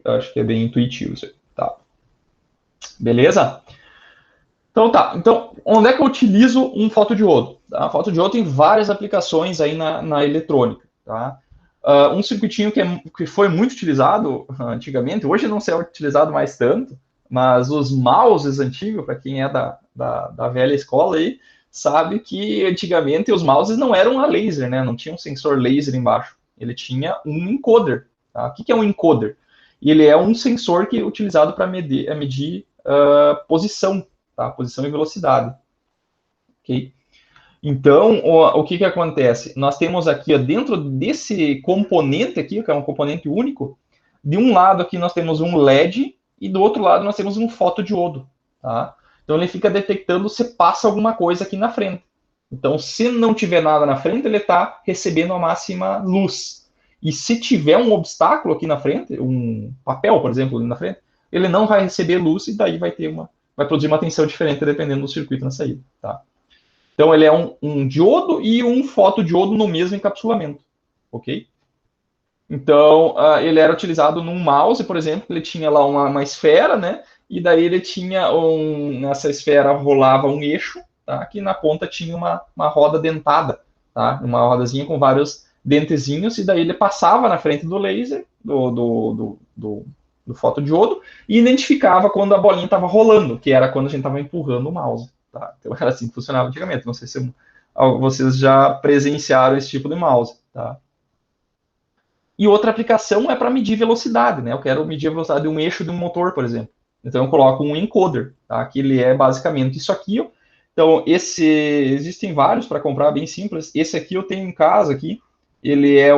acho que é bem intuitivo isso aí, tá? Beleza? Então tá, então onde é que eu utilizo um fotodiodo? Tá? Fotodiodo tem várias aplicações aí na eletrônica, tá? Um circuitinho que foi muito utilizado antigamente, hoje não se é utilizado mais tanto, mas os mouses antigos, para quem é da velha escola aí, sabe que antigamente os mouses não eram a laser, né? Não tinha um sensor laser embaixo. Ele tinha um encoder. Tá? O que é um encoder? Ele é um sensor que é utilizado para medir posição, tá? Posição e velocidade. Ok? Então, o que acontece? Nós temos aqui, ó, dentro desse componente aqui, que é um componente único, de um lado aqui nós temos um LED e do outro lado nós temos um fotodiodo. Tá? Então, ele fica detectando se passa alguma coisa aqui na frente. Então, se não tiver nada na frente, ele está recebendo a máxima luz. E se tiver um obstáculo aqui na frente, um papel, por exemplo, ali na frente, ele não vai receber luz e daí vai produzir uma tensão diferente dependendo do circuito na saída. Tá? Então, ele é um diodo e um fotodiodo no mesmo encapsulamento, ok? Então, ele era utilizado num mouse, por exemplo, ele tinha lá uma esfera, né? E daí ele tinha, nessa esfera rolava um eixo, tá? Que na ponta tinha uma roda dentada, tá? Uma rodazinha com vários dentezinhos, e daí ele passava na frente do laser, do fotodiodo, e identificava quando a bolinha estava rolando, que era quando a gente estava empurrando o mouse. Tá? Então era assim que funcionava antigamente. Não sei se vocês já presenciaram esse tipo de mouse. Tá? E outra aplicação é para medir velocidade. Né? Eu quero medir a velocidade de um eixo de um motor, por exemplo. Então eu coloco um encoder, tá? Que ele é basicamente isso aqui. Ó. Então existem vários para comprar, bem simples. Esse aqui eu tenho em casa aqui. Ele é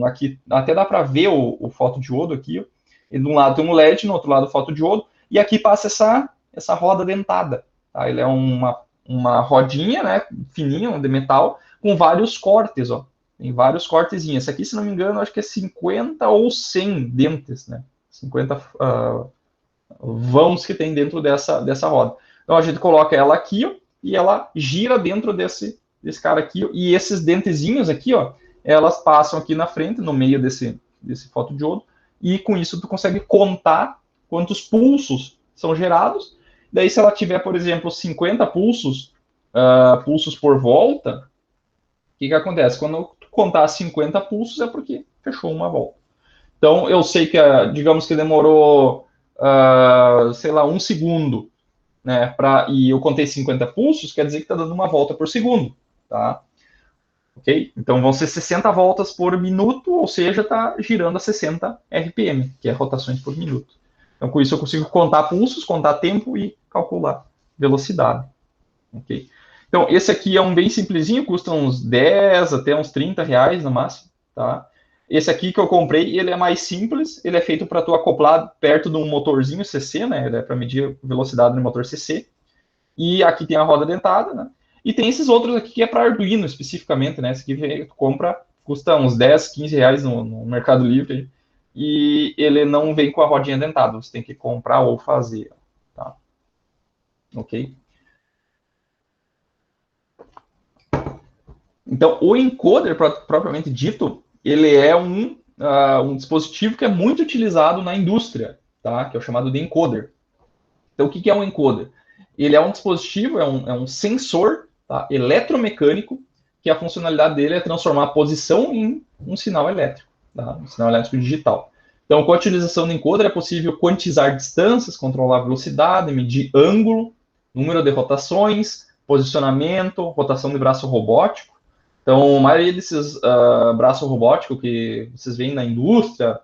aqui até dá para ver o fotodiodo aqui. Ó. E de um lado tem um LED, no outro lado o fotodiodo. E aqui passa essa roda dentada. Tá? Ele é uma rodinha, né, fininha, de metal, com vários cortes, ó. Tem vários cortezinhos. Esse aqui, se não me engano, acho que é 50 ou 100 dentes, né? 50 vãos que tem dentro dessa roda. Então a gente coloca ela aqui, ó, e ela gira dentro desse cara aqui, ó, e esses dentezinhos aqui, ó, elas passam aqui na frente, no meio desse fotodiodo, e com isso tu consegue contar quantos pulsos são gerados. Daí, se ela tiver, por exemplo, 50 pulsos, pulsos por volta, o que acontece? Quando tu contar 50 pulsos é porque fechou uma volta. Então, eu sei que, digamos que demorou, sei lá, um segundo, né, e eu contei 50 pulsos, quer dizer que está dando uma volta por segundo, tá? Ok? Então, vão ser 60 voltas por minuto, ou seja, está girando a 60 RPM, que é rotações por minuto. Então, com isso, eu consigo contar pulsos, contar tempo e calcular velocidade. Ok? Então, esse aqui é um bem simplesinho, custa uns 10 até uns 30 reais no máximo. Tá? Esse aqui que eu comprei, ele é mais simples, ele é feito para tu acoplar perto de um motorzinho CC, né? Ele é para medir velocidade no motor CC. E aqui tem a roda dentada, né? E tem esses outros aqui que é para Arduino especificamente, né? Esse aqui tu compra, custa uns 10, 15 reais no Mercado Livre. E ele não vem com a rodinha dentada, você tem que comprar ou fazer. Tá? Ok? Então, o encoder, propriamente dito, ele é um dispositivo que é muito utilizado na indústria, tá? Que é o chamado de encoder. Então, o que é um encoder? Ele é um dispositivo, é um sensor, tá? Eletromecânico, que a funcionalidade dele é transformar a posição em um sinal elétrico, tá? Um sinal elétrico digital. Então, com a utilização do encoder é possível quantizar distâncias, controlar a velocidade, medir ângulo, número de rotações, posicionamento, rotação de braço robótico. Então, a maioria desses braços robóticos que vocês veem na indústria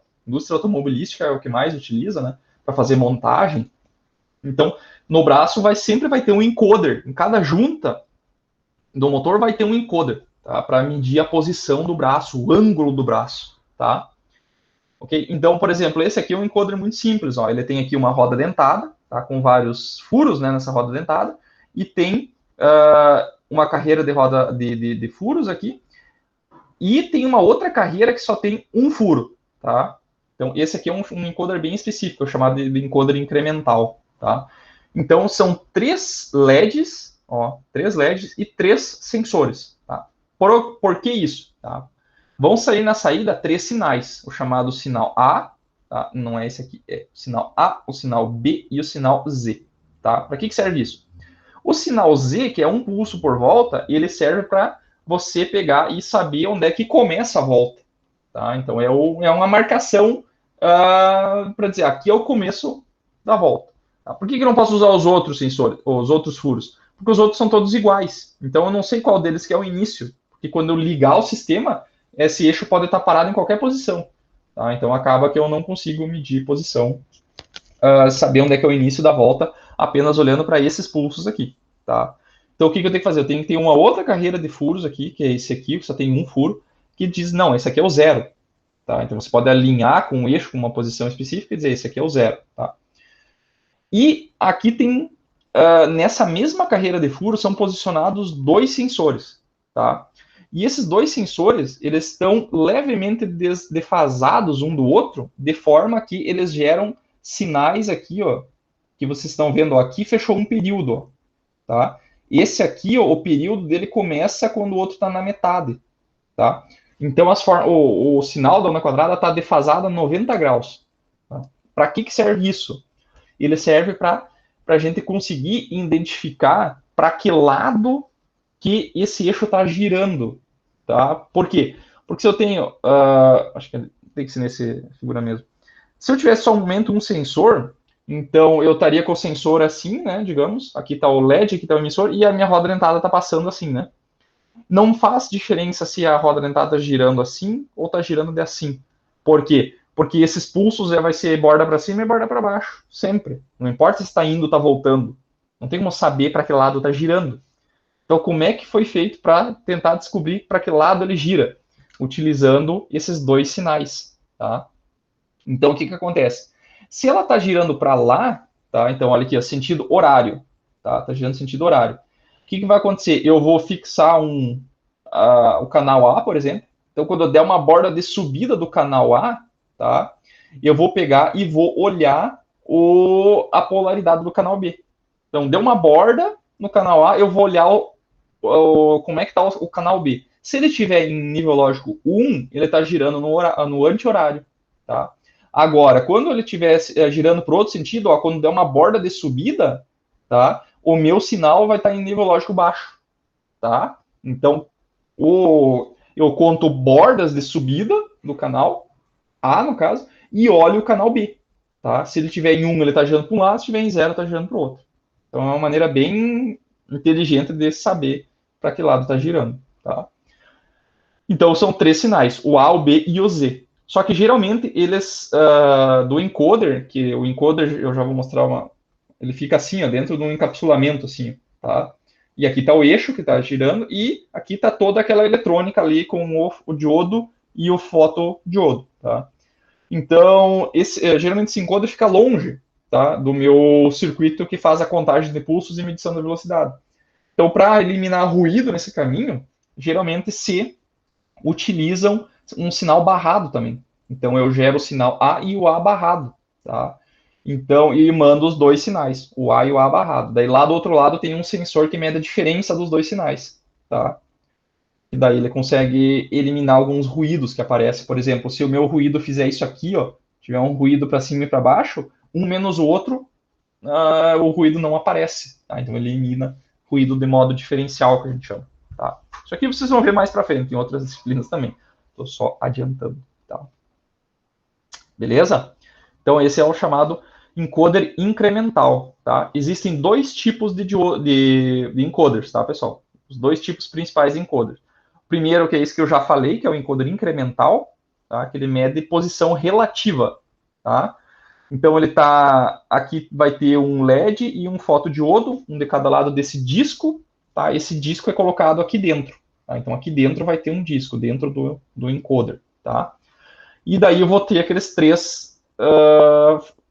automobilística é o que mais utiliza, né, para fazer montagem. Então, No braço sempre vai ter um encoder. Em cada junta do motor vai ter um encoder, tá? Para medir a posição do braço, o ângulo do braço, tá? Ok? Então, por exemplo, esse aqui é um encoder muito simples, ó. Ele tem aqui uma roda dentada, tá? Com vários furos, né, nessa roda dentada, e tem uma carreira de roda de furos aqui, e tem uma outra carreira que só tem um furo, tá? Então, esse aqui é um encoder bem específico, chamado de encoder incremental, tá? Então, são 3 LEDs, ó, 3 LEDs e 3 sensores, tá? Por que isso? Tá? Vão sair na saída 3 sinais, o chamado sinal A, tá? Não é esse aqui, é o sinal A, o sinal B e o sinal Z, tá? Para que serve isso? O sinal Z, que é um pulso por volta, ele serve para você pegar e saber onde é que começa a volta, tá? Então, é uma marcação para dizer, aqui é o começo da volta. Tá? Por que eu não posso usar os outros sensores, os outros furos? Porque os outros são todos iguais. Então, eu não sei qual deles que é o início. Porque quando eu ligar o sistema, esse eixo pode estar parado em qualquer posição. Tá? Então, acaba que eu não consigo medir posição, saber onde é que é o início da volta, apenas olhando para esses pulsos aqui. Tá? Então, o que eu tenho que fazer? Eu tenho que ter uma outra carreira de furos aqui, que é esse aqui, que só tem um furo, que diz, não, esse aqui é o zero. Tá? Então, você pode alinhar com o eixo, com uma posição específica, e dizer, esse aqui é o zero. Tá? E aqui tem, nessa mesma carreira de furo, são posicionados 2 sensores. Tá? E esses 2 sensores, eles estão levemente defasados um do outro, de forma que eles geram sinais aqui, ó, que vocês estão vendo, ó, aqui fechou um período. Ó, tá? Esse aqui, ó, o período dele começa quando o outro está na metade. Tá? Então, o sinal da onda quadrada está defasado a 90 graus. Tá? Para que serve isso? Ele serve para a gente conseguir identificar para que lado que esse eixo está girando. Tá? Por quê? Porque se eu tenho... acho que tem que ser nesse figura mesmo. Se eu tivesse somente um sensor, então eu estaria com o sensor assim, né? Digamos, aqui está o LED, aqui está o emissor, e a minha roda dentada está passando assim, né? Não faz diferença se a roda dentada está girando assim ou está girando de assim. Por quê? Porque esses pulsos vai ser borda para cima e borda para baixo, sempre. Não importa se está indo ou está voltando. Não tem como saber para que lado está girando. Então, como é que foi feito para tentar descobrir para que lado ele gira? Utilizando esses 2 sinais. Tá? Então, o que acontece? Se ela está girando para lá, tá? Então, olha aqui, ó, sentido horário. Tá girando sentido horário. O que vai acontecer? Eu vou fixar o canal A, por exemplo. Então, quando eu der uma borda de subida do canal A, tá? Eu vou pegar e vou olhar a polaridade do canal B. Então, deu uma borda no canal A, eu vou olhar como é que está o canal B. Se ele estiver em nível lógico 1, ele está girando no anti-horário. Tá? Agora, quando ele estiver girando para o outro sentido, ó, quando der uma borda de subida, tá? O meu sinal vai estar em nível lógico baixo. Tá? Então, eu conto bordas de subida do canal A, no caso, e olho o canal B. Tá? Se ele tiver em 1, ele está girando para um lado, se tiver em 0, está girando para o outro. Então, é uma maneira bem inteligente de saber para que lado está girando. Tá? Então, são 3 sinais, o A, o B e o Z. Só que, geralmente, eles, do encoder, que o encoder, eu já vou mostrar ele fica assim, ó, dentro de um encapsulamento, assim, tá? E aqui está o eixo que está girando, e aqui está toda aquela eletrônica ali com o diodo e o fotodiodo, tá? Então, geralmente esse encoder fica longe, tá, do meu circuito que faz a contagem de pulsos e medição da velocidade. Então, para eliminar ruído nesse caminho, geralmente se utilizam um sinal barrado também. Então, eu gero o sinal A e o A barrado, tá? Então, e mando os 2 sinais, o A e o A barrado. Daí, lá do outro lado, tem um sensor que mede a diferença dos 2 sinais, tá? E daí ele consegue eliminar alguns ruídos que aparecem. Por exemplo, se o meu ruído fizer isso aqui, ó, tiver um ruído para cima e para baixo, um menos o outro, o ruído não aparece. Tá? Então ele elimina ruído de modo diferencial, que a gente chama. Tá? Isso aqui vocês vão ver mais para frente, em outras disciplinas também. Estou só adiantando. Tá? Beleza? Então esse é o chamado encoder incremental. Tá? Existem 2 tipos de encoders, tá, pessoal? Os 2 tipos principais de encoders. Primeiro, que é esse que eu já falei, que é o encoder incremental, tá? Que ele mede posição relativa, tá? Então ele tá aqui vai ter um LED e um fotodiodo, um de cada lado desse disco, tá? Esse disco é colocado aqui dentro, tá? Então aqui dentro vai ter um disco dentro do encoder, tá? E daí eu vou ter aqueles três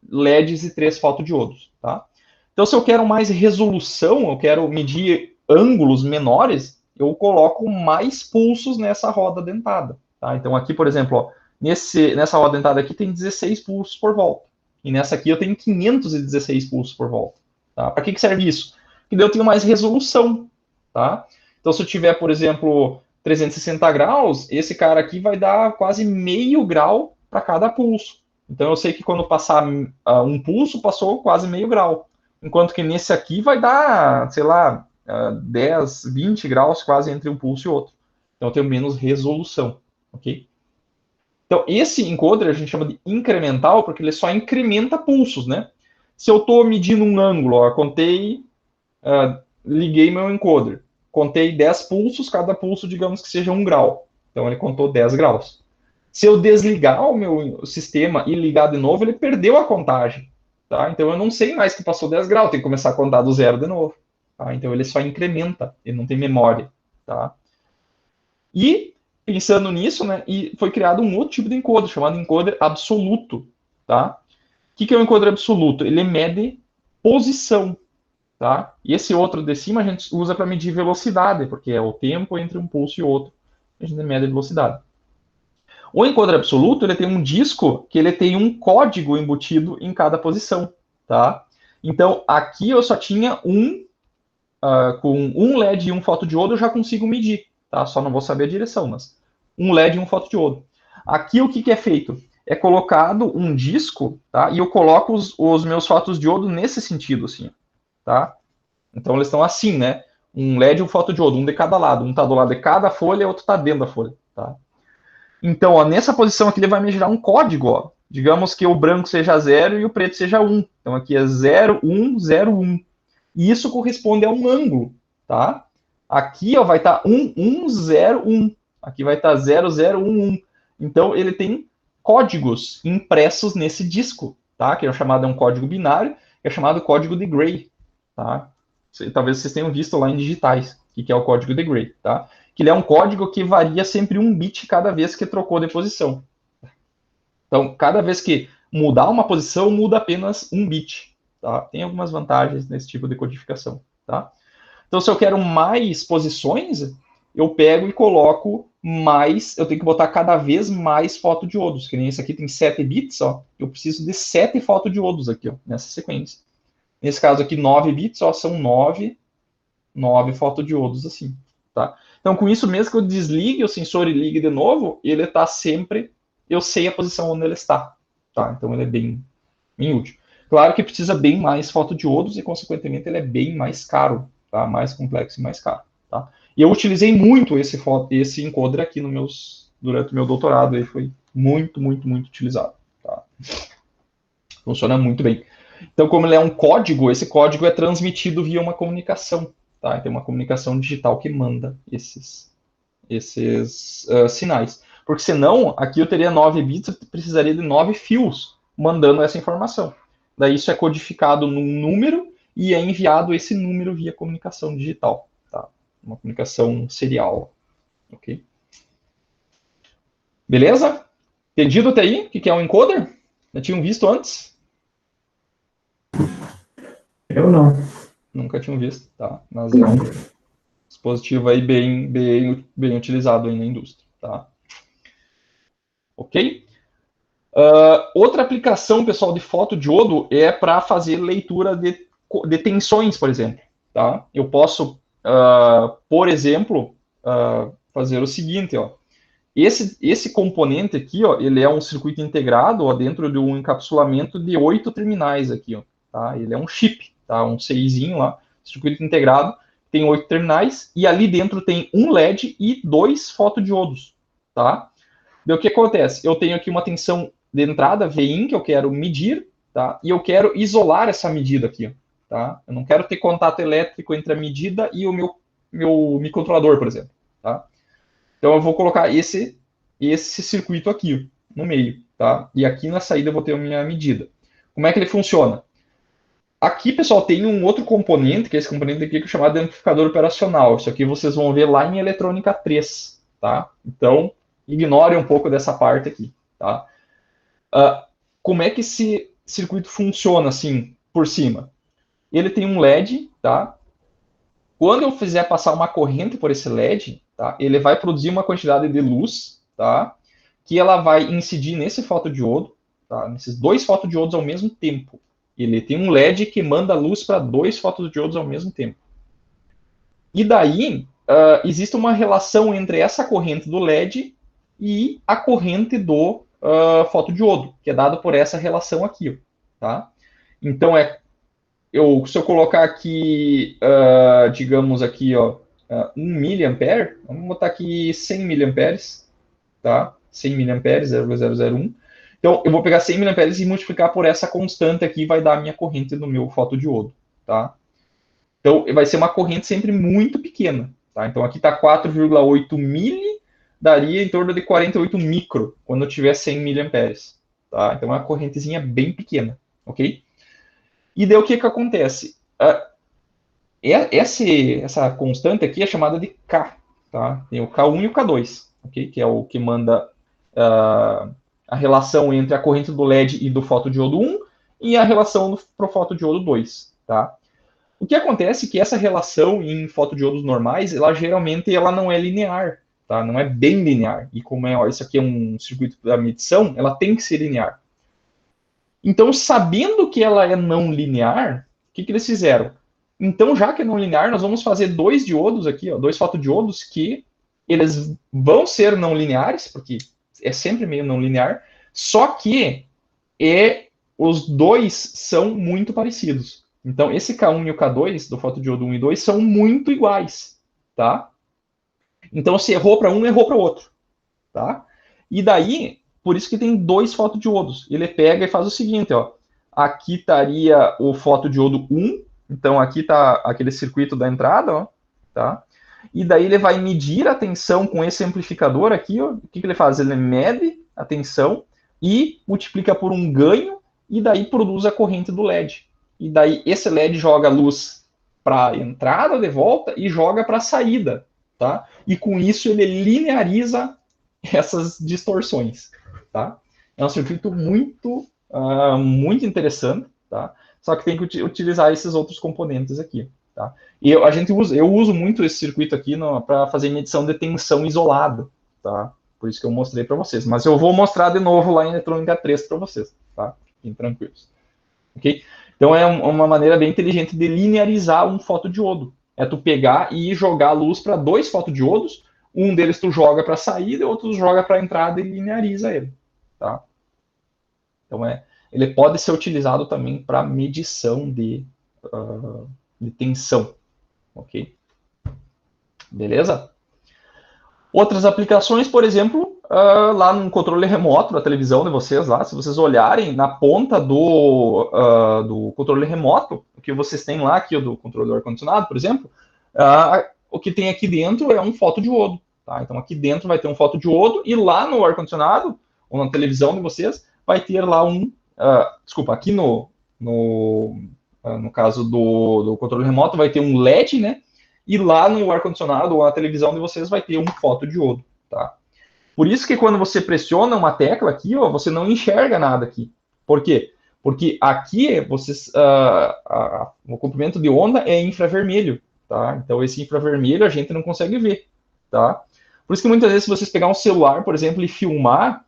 LEDs e três fotodiodos, tá? Então se eu quero mais resolução, eu quero medir ângulos menores, eu coloco mais pulsos nessa roda dentada, tá? Então aqui, por exemplo, ó, nessa roda dentada aqui tem 16 pulsos por volta. E nessa aqui eu tenho 516 pulsos por volta. Tá? Para que serve isso? Porque daí eu tenho mais resolução. Tá? Então, se eu tiver, por exemplo, 360 graus, esse cara aqui vai dar quase meio grau para cada pulso. Então, eu sei que quando passar um pulso, passou quase meio grau. Enquanto que nesse aqui vai dar, sei lá, 10, 20 graus quase entre um pulso e outro. Então, eu tenho menos resolução. Ok? Então, esse encoder a gente chama de incremental porque ele só incrementa pulsos, né? Se eu estou medindo um ângulo, ó, contei, liguei meu encoder, contei 10 pulsos, cada pulso, digamos que seja 1 grau. Então, ele contou 10 graus. Se eu desligar o meu sistema e ligar de novo, ele perdeu a contagem. Tá? Então, eu não sei mais que passou 10 graus, tem que começar a contar do zero de novo. Tá? Então, ele só incrementa, ele não tem memória. Tá? E pensando nisso, né, e foi criado um outro tipo de encoder, chamado encoder absoluto, tá? O que é o encoder absoluto? Ele mede posição, tá? E esse outro de cima a gente usa para medir velocidade, porque é o tempo entre um pulso e outro. A gente mede a velocidade. O encoder absoluto, ele tem um disco que ele tem um código embutido em cada posição, tá? Então, aqui eu só tinha com um LED e um fotodiodo eu já consigo medir, tá? Só não vou saber a direção, mas um LED e um fotodiodo. Aqui o que é feito? É colocado um disco, tá? E eu coloco os meus fotodiodos nesse sentido, assim, tá? Então eles estão assim, né? Um LED e um fotodiodo, um de cada lado. Um está do lado de cada folha e o outro está dentro da folha, tá? Então, ó, nessa posição aqui ele vai me gerar um código, ó. Digamos que o branco seja 0 e o preto seja 1. Então aqui é 0, 1, 0, 1. E isso corresponde a um ângulo, tá? Aqui ó, vai estar 1, 1, 0, 1. Aqui vai estar 0, 0, 1, 1. Então ele tem códigos impressos nesse disco, tá? Que é chamado um código binário, que é chamado código de Gray, tá? Talvez vocês tenham visto lá em digitais, que é o código de Gray, tá? Que ele é um código que varia sempre um bit cada vez que trocou de posição. Então, cada vez que mudar uma posição, muda apenas um bit. Tá? Tem algumas vantagens nesse tipo de codificação. Tá? Então, se eu quero mais posições, eu pego e coloco mais, eu tenho que botar cada vez mais fotodiodos, que nem esse aqui tem 7 bits, ó, eu preciso de 7 fotodiodos aqui, ó, nessa sequência. Nesse caso aqui, 9 bits, ó, são 9 fotodiodos assim, tá? Então, com isso, mesmo que eu desligue o sensor e ligue de novo, ele está sempre, eu sei a posição onde ele está, tá? Então, ele é bem útil. Claro que precisa bem mais fotodiodos e, consequentemente, ele é bem mais caro, tá? Mais complexo e mais caro, tá? E eu utilizei muito esse encoder aqui durante o meu doutorado, e foi muito, muito, muito utilizado, tá? Funciona muito bem. Então, como ele é um código, esse código é transmitido via uma comunicação, tá? Tem uma comunicação digital que manda esses sinais. Porque senão, aqui eu teria 9 bits, eu precisaria de 9 fios mandando essa informação. Daí isso é codificado num número e é enviado esse número via comunicação digital, tá? Uma comunicação serial, ok? Beleza? Entendido até aí o que é um encoder? Já tinham visto antes? Eu não. Nunca tinham visto, tá? Mas é um dispositivo aí bem utilizado aí na indústria, tá? Ok? Outra aplicação, pessoal, de fotodiodo é para fazer leitura de tensões, por exemplo, tá? Eu posso, por exemplo, fazer o seguinte, ó. Esse componente aqui, ó, ele é um circuito integrado, ó, dentro de um encapsulamento de 8 terminais aqui, ó, tá? Ele é um chip, tá? Um CIzinho lá, circuito integrado, tem 8 terminais e ali dentro tem um LED e 2 fotodiodos, tá? Daí o que acontece? Eu tenho aqui uma tensão de entrada, Vin, que eu quero medir, tá? E eu quero isolar essa medida aqui, tá? Eu não quero ter contato elétrico entre a medida e o meu microcontrolador, por exemplo, tá? Então eu vou colocar esse circuito aqui no meio, tá? E aqui na saída eu vou ter a minha medida. como é que ele funciona? Aqui, pessoal, tem um outro componente, que é esse componente aqui, que é chamado de amplificador operacional. Isso aqui vocês vão ver lá em eletrônica 3, tá? Então, ignore um pouco dessa parte aqui, tá? Como é que esse circuito funciona, assim, por cima? Ele tem um LED, tá? Quando eu fizer passar uma corrente por esse LED, tá? Ele vai produzir uma quantidade de luz, tá? Que ela vai incidir nesse fotodiodo, tá? Nesses dois fotodiodos ao mesmo tempo. Ele tem um LED que manda luz para dois fotodiodos ao mesmo tempo. E daí, existe uma relação entre essa corrente do LED e a corrente do fotodiodo, que é dado por essa relação aqui, ó, tá? Então, se eu colocar aqui, digamos aqui, ó, 1 miliampere, vamos botar aqui 100 miliamperes, tá? 100 miliamperes, 0,001. Então, eu vou pegar 100 miliamperes e multiplicar por essa constante aqui, vai dar a minha corrente do meu fotodiodo, tá? Então, vai ser uma corrente sempre muito pequena, tá? Então, aqui está 4,8 mili, daria em torno de 48 micro, quando eu tiver 100 miliamperes, tá? Então, é uma correntezinha bem pequena, ok? E daí, o que acontece? Essa constante aqui é chamada de K, tá? Tem o K1 e o K2, ok? Que é o que manda a relação entre a corrente do LED e do fotodiodo 1 e a relação para o fotodiodo 2, tá? O que acontece é que essa relação em fotodiodos normais, ela geralmente não é linear, tá? Não é bem linear. E como isso aqui é um circuito da medição, ela tem que ser linear. Então, sabendo que ela é não linear, o que eles fizeram? Então, já que é não linear, nós vamos fazer dois diodos aqui, ó, dois fotodiodos que eles vão ser não lineares, porque é sempre meio não linear, só que os dois são muito parecidos. Então, esse K1 e o K2, do fotodiodo 1 e 2, são muito iguais, tá? Então, se errou para um, errou para o outro, tá? E daí, por isso que tem dois fotodiodos. Ele pega e faz o seguinte, ó. Aqui estaria o fotodiodo 1, então aqui está aquele circuito da entrada, ó, tá? E daí ele vai medir a tensão com esse amplificador aqui, ó. O que ele faz? Ele mede a tensão e multiplica por um ganho e daí produz a corrente do LED. E daí esse LED joga luz para a entrada de volta e joga para a saída, tá? E com isso ele lineariza essas distorções, tá? É um circuito muito interessante, tá? Só que tem que utilizar esses outros componentes aqui, tá? E eu uso muito esse circuito aqui para fazer medição de tensão isolada, tá? Por isso que eu mostrei para vocês. Mas eu vou mostrar de novo lá em eletrônica 3 para vocês, tá? Fiquem tranquilos. Ok? Então é uma maneira bem inteligente de linearizar um fotodiodo. É tu pegar e jogar a luz para dois fotodiodos, um deles tu joga para a saída e outro tu joga para a entrada e lineariza ele, tá? Então ele pode ser utilizado também para medição de tensão, ok? Beleza? Outras aplicações, por exemplo, lá no controle remoto da televisão de vocês, lá, se vocês olharem na ponta do controle remoto, o que vocês têm lá, aqui, do controle do ar-condicionado, por exemplo, o que tem aqui dentro é um fotodiodo. Tá? Então, aqui dentro vai ter um fotodiodo e lá no ar-condicionado, ou na televisão de vocês, vai ter lá desculpa, aqui no caso do controle remoto, vai ter um LED, né? E lá no ar-condicionado ou na televisão de vocês vai ter um fotodiodo, tá? Por isso que quando você pressiona uma tecla aqui, ó, você não enxerga nada aqui. Por quê? Porque aqui o comprimento de onda é infravermelho, tá? Então esse infravermelho a gente não consegue ver, tá? Por isso que muitas vezes se vocês pegar um celular, por exemplo, e filmar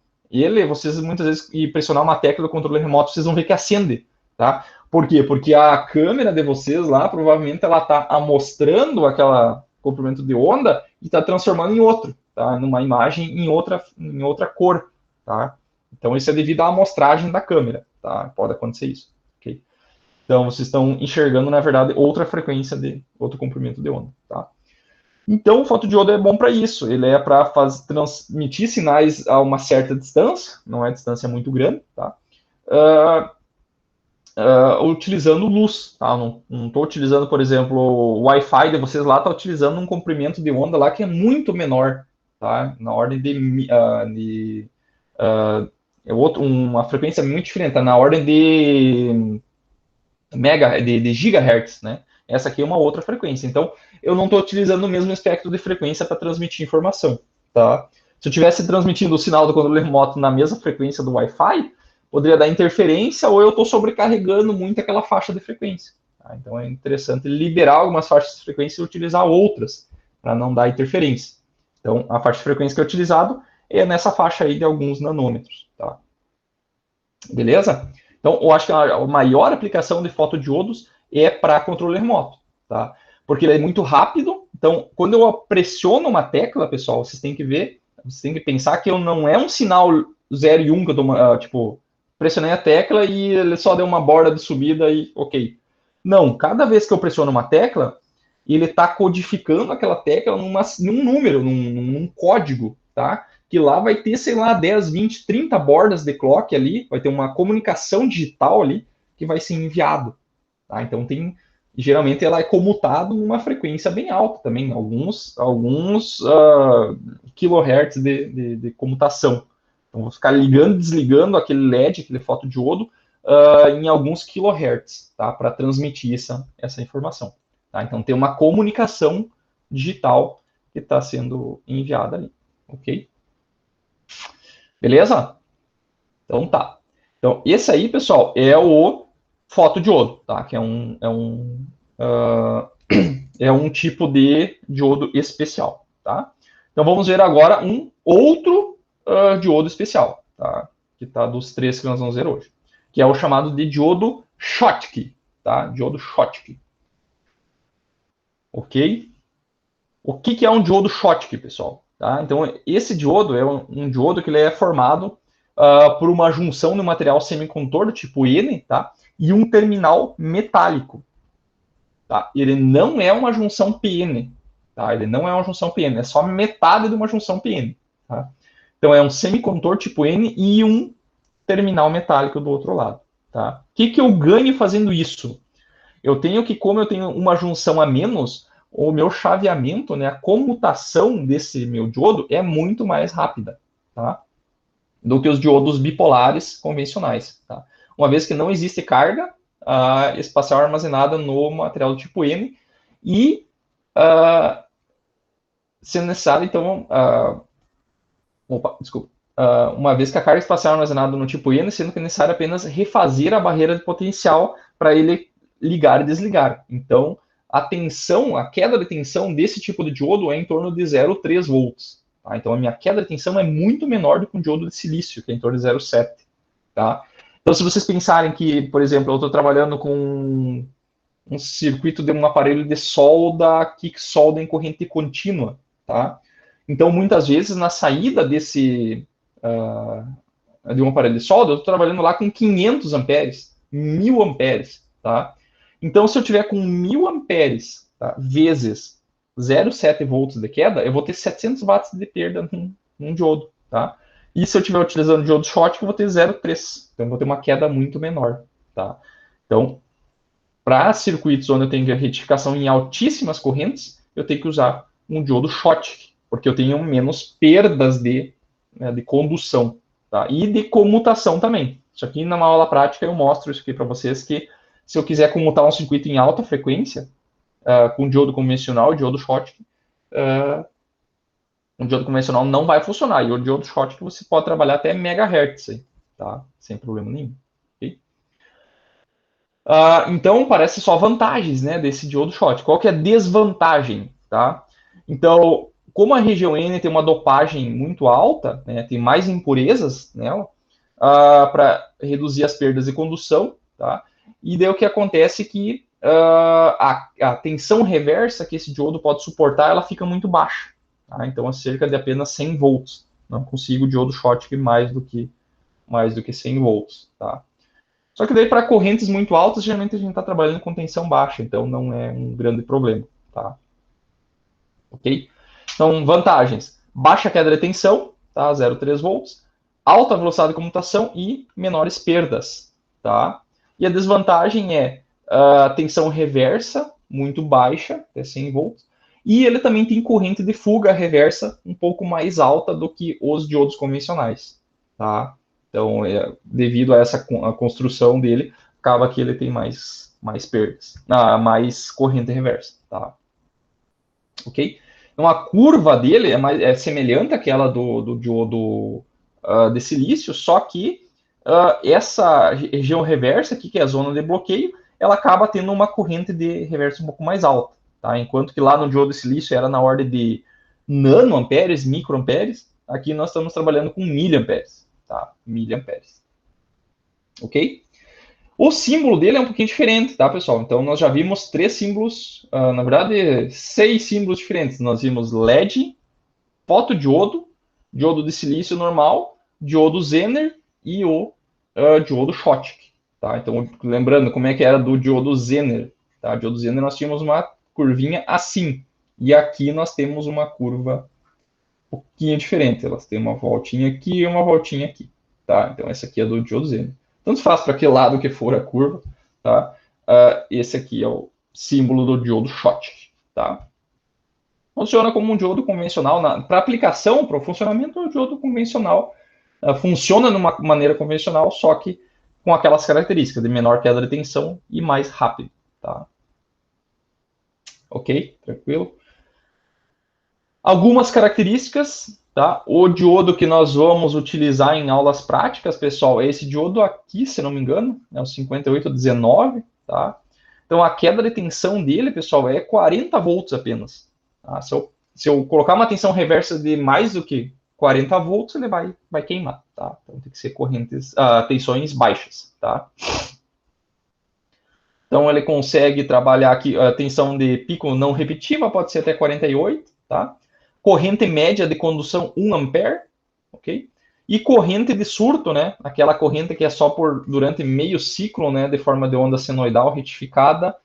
vocês muitas vezes e pressionar uma tecla do controle remoto, vocês vão ver que acende, tá? Por quê? Porque a câmera de vocês lá, provavelmente ela está amostrando aquela comprimento de onda e está transformando em outro, tá? Numa imagem em outra cor, tá? Então isso é devido à amostragem da câmera, tá? Pode acontecer isso, ok? Então vocês estão enxergando, na verdade, outra frequência outro comprimento de onda, tá? Então o fotodiodo é bom para isso, ele é para transmitir sinais a uma certa distância, não é distância muito grande, tá? Utilizando luz, tá? Não estou utilizando, por exemplo, o Wi-Fi de vocês lá, está utilizando um comprimento de onda lá que é muito menor, tá? Na ordem de uma frequência muito diferente, tá na ordem de de gigahertz, né? Essa aqui é uma outra frequência. Então, eu não estou utilizando o mesmo espectro de frequência para transmitir informação, tá? Se eu estivesse transmitindo o sinal do controle remoto na mesma frequência do Wi-Fi, poderia dar interferência ou eu estou sobrecarregando muito aquela faixa de frequência. Tá? Então, é interessante liberar algumas faixas de frequência e utilizar outras para não dar interferência. Então, a faixa de frequência que é utilizado é nessa faixa aí de alguns nanômetros, tá? Beleza? Então, eu acho que a maior aplicação de fotodiodos é para controle remoto, tá? Porque ele é muito rápido. Então, quando eu pressiono uma tecla, pessoal, vocês têm que ver, vocês têm que pensar que eu não é um sinal 0 e 1 que eu tô, tipo, pressionei a tecla e ele só deu uma borda de subida e ok. Não, cada vez que eu pressiono uma tecla, ele está codificando aquela tecla num número, num código, tá? Que lá vai ter, sei lá, 10, 20, 30 bordas de clock ali, vai ter uma comunicação digital ali que vai ser enviado, tá? Então geralmente ela é comutado numa frequência bem alta também, alguns kilohertz de comutação. Então vou ficar ligando, desligando aquele LED, aquele fotodiodo, em alguns kilohertz, tá? Para transmitir essa informação. Tá? Então tem uma comunicação digital que está sendo enviada ali, ok? Beleza? Então tá. Então esse aí, pessoal, é o fotodiodo, tá? Que é um tipo de diodo especial, tá? Então vamos ver agora um outro diodo especial, tá? Que tá dos três que nós vamos ver hoje, que é o chamado de diodo Schottky, tá? Diodo Schottky. Ok? O que é um diodo Schottky, pessoal? Tá? Então, esse diodo é um diodo que ele é formado por uma junção de um material semicondutor do tipo N, tá? E um terminal metálico. Tá? Ele não é uma junção PN. Tá? Ele não é uma junção PN, é só metade de uma junção PN. Tá? Então, é um semicondutor tipo N e um terminal metálico do outro lado. Tá? O que eu ganho fazendo isso? Como eu tenho uma junção a menos, o meu chaveamento, né, a comutação desse meu diodo é muito mais rápida, tá? Do que os diodos bipolares convencionais, tá? Uma vez que não existe carga espacial armazenada no material do tipo N e, sendo necessário, então, desculpa. Uma vez que a carga espacial armazenada no tipo N, sendo que é necessário apenas refazer a barreira de potencial para ele ligar e desligar. Então, a queda de tensão desse tipo de diodo é em torno de 0,3 volts. Tá? Então, a minha queda de tensão é muito menor do que um diodo de silício, que é em torno de 0,7. Tá? Então, se vocês pensarem que, por exemplo, eu estou trabalhando com um circuito de um aparelho de solda que solda em corrente contínua, tá? Então, muitas vezes, na saída de um aparelho de solda, eu estou trabalhando lá com 500 amperes, 1000 amperes, tá? Então, se eu tiver com 1000 amperes, tá, vezes 0,7 volts de queda, eu vou ter 700 watts de perda num diodo, tá? E se eu estiver utilizando diodo Schottky, eu vou ter 0,3. Então, eu vou ter uma queda muito menor, tá? Então, para circuitos onde eu tenho retificação em altíssimas correntes, eu tenho que usar um diodo Schottky, porque eu tenho menos perdas de condução, tá? E de comutação também. Isso aqui, numa aula prática, eu mostro isso aqui para vocês, que se eu quiser comutar um circuito em alta frequência, com diodo convencional, diodo Schottky, um diodo convencional não vai funcionar. E o diodo Schottky você pode trabalhar até megahertz, tá? Sem problema nenhum. Okay? Então, parece só vantagens, né, desse diodo Schottky. Qual que é a desvantagem, tá? Então, como a região N tem uma dopagem muito alta, né, tem mais impurezas nela, para reduzir as perdas de condução, tá? E daí o que acontece é que a tensão reversa que esse diodo pode suportar, ela fica muito baixa. Tá? Então, é cerca de apenas 100 volts. Não consigo o diodo Schottky mais do que 100 volts, tá? Só que daí para correntes muito altas, geralmente a gente está trabalhando com tensão baixa, então não é um grande problema, tá? Ok? Então, vantagens. Baixa queda de tensão, tá? 0,3 volts. Alta velocidade de comutação e menores perdas, tá? E a desvantagem é a tensão reversa, muito baixa, até 100 volts. E ele também tem corrente de fuga reversa um pouco mais alta do que os diodos convencionais, tá? Então, devido a essa a construção dele, acaba que ele tem mais perdas, mais corrente reversa, tá? Ok? Então, a curva dele é semelhante àquela do diodo de silício, só que essa região reversa aqui, que é a zona de bloqueio, ela acaba tendo uma corrente de reversa um pouco mais alta, tá? Enquanto que lá no diodo de silício era na ordem de nanoamperes, microamperes, aqui nós estamos trabalhando com miliamperes, tá? Miliamperes. Ok? O símbolo dele é um pouquinho diferente, tá, pessoal? Então, nós já vimos 3 símbolos, na verdade, 6 símbolos diferentes. Nós vimos LED, fotodiodo, diodo de silício normal, diodo Zener e o diodo Schottky, tá? Então, lembrando como é que era do diodo Zener, tá? Diodo Zener nós tínhamos uma curvinha assim, e aqui nós temos uma curva um pouquinho diferente. Elas têm uma voltinha aqui e uma voltinha aqui, tá? Então, essa aqui é do diodo Zener. Tanto faz para que lado que for a curva, tá? Esse aqui é o símbolo do diodo Schottky, tá? Funciona como um diodo convencional. Para aplicação, para o funcionamento, o diodo convencional funciona de uma maneira convencional, só que com aquelas características de menor queda de tensão e mais rápido, tá? Ok? Tranquilo? Algumas características, tá? O diodo que nós vamos utilizar em aulas práticas, pessoal, é esse diodo aqui, se não me engano, é o 5819, tá? Então, a queda de tensão dele, pessoal, é 40 volts apenas. Tá? Se eu colocar uma tensão reversa de mais do que 40 volts, ele vai queimar, tá? Então, tem que ser tensões baixas, tá? Então, ele consegue trabalhar aqui, a tensão de pico não repetiva pode ser até 48, tá? Corrente média de condução 1 ampere, ok? E corrente de surto, né? Aquela corrente que é só durante meio ciclo, né? De forma de onda senoidal retificada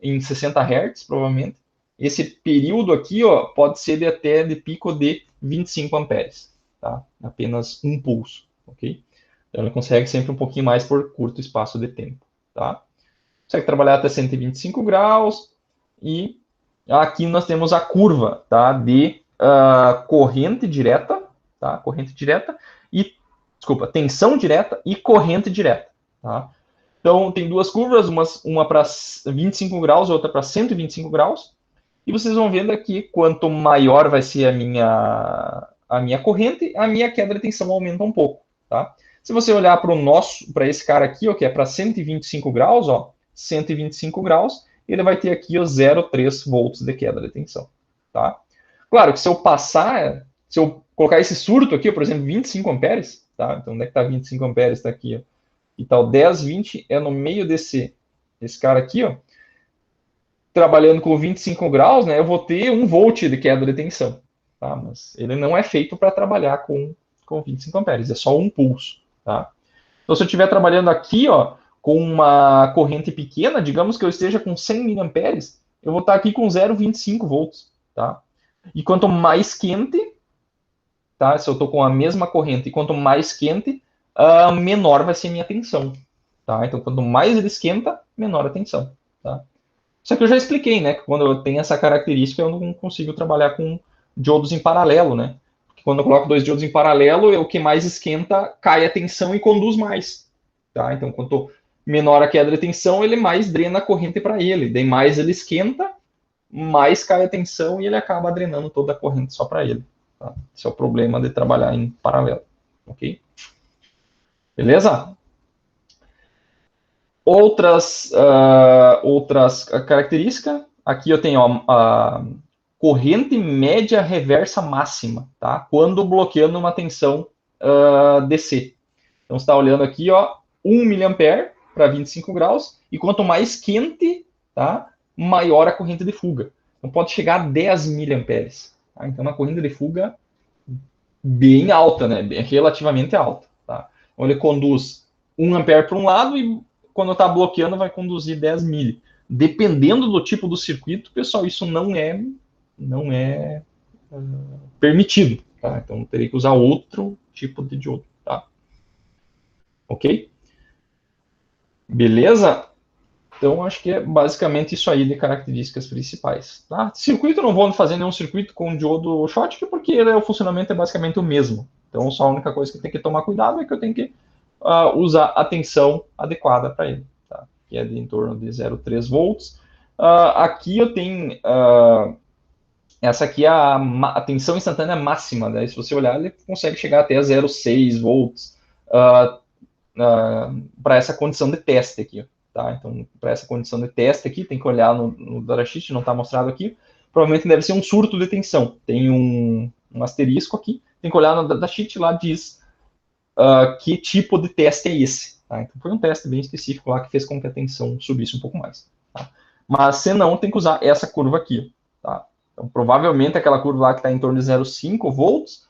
em 60 Hz, provavelmente. Esse período aqui, ó, pode ser até de pico de 25 amperes, tá? Apenas um pulso, ok? Então, ele consegue sempre um pouquinho mais por curto espaço de tempo, tá? Consegue trabalhar até 125 graus. E aqui nós temos a curva, tá, de corrente direta, tá, corrente direta e, desculpa, tensão direta e corrente direta, tá. Então, tem duas curvas, uma para 25 graus e outra para 125 graus. E vocês vão vendo aqui, quanto maior vai ser a minha corrente, a minha queda de tensão aumenta um pouco, tá. Se você olhar para esse cara aqui, ó, que é para 125 graus, ó, 125 graus, ele vai ter aqui os 0,3 volts de queda de tensão, tá? Claro que se eu colocar esse surto aqui, por exemplo, 25 amperes, tá? Então, onde é que está 25 amperes? Está aqui, ó. E tal, 10, 20 é no meio desse cara aqui, ó. Trabalhando com 25 graus, né, eu vou ter 1 volt de queda de tensão, tá? Mas ele não é feito para trabalhar com 25 amperes, é só um pulso, tá? Então, se eu estiver trabalhando aqui, ó, com uma corrente pequena, digamos que eu esteja com 100 miliamperes, eu vou estar aqui com 0,25 volts, tá? E quanto mais quente, tá? Se eu estou com a mesma corrente, e quanto mais quente, menor vai ser a minha tensão, tá? Então, quanto mais ele esquenta, menor a tensão, tá? Só que eu já expliquei, né? Que quando eu tenho essa característica, eu não consigo trabalhar com diodos em paralelo, né? Porque quando eu coloco 2 diodos em paralelo, o que mais esquenta cai a tensão e conduz mais, tá? Então, quanto menor a queda de tensão, ele mais drena a corrente para ele. Daí mais ele esquenta, mais cai a tensão e ele acaba drenando toda a corrente só para ele. Tá? Esse é o problema de trabalhar em paralelo, ok? Beleza? Outras características. Aqui eu tenho a corrente média reversa máxima, tá? Quando bloqueando uma tensão DC. Então, você está olhando aqui, ó, 1 miliampere para 25 graus, e quanto mais quente, tá, maior a corrente de fuga. Então, pode chegar a 10 miliamperes. Tá? Então, uma corrente de fuga bem alta, né? Relativamente alta. Tá? Então, ele conduz 1 ampere para um lado e quando está bloqueando vai conduzir 10 mili. Dependendo do tipo do circuito, pessoal, isso não é permitido. Tá? Então, teria que usar outro tipo de diodo. Tá? Ok? Beleza? Então, acho que é basicamente isso aí de características principais. Tá? Circuito, não vou fazer nenhum circuito com diodo Schottky, porque o funcionamento é basicamente o mesmo. Então, só a única coisa que tem que tomar cuidado é que eu tenho que usar a tensão adequada para ele, tá? Que é de em torno de 0,3 volts. Aqui eu tenho... essa aqui é a tensão instantânea máxima, né? Se você olhar, ele consegue chegar até 0,6 volts para essa condição de teste aqui, tá? Então, para essa condição de teste aqui, tem que olhar no datasheet, não está mostrado aqui, provavelmente deve ser um surto de tensão. Tem um asterisco aqui, tem que olhar no datasheet, lá diz que tipo de teste é esse, tá? Então, foi um teste bem específico lá que fez com que a tensão subisse um pouco mais, tá? Mas, se não, tem que usar essa curva aqui, tá? Então, provavelmente, aquela curva lá que está em torno de 0,5 volts,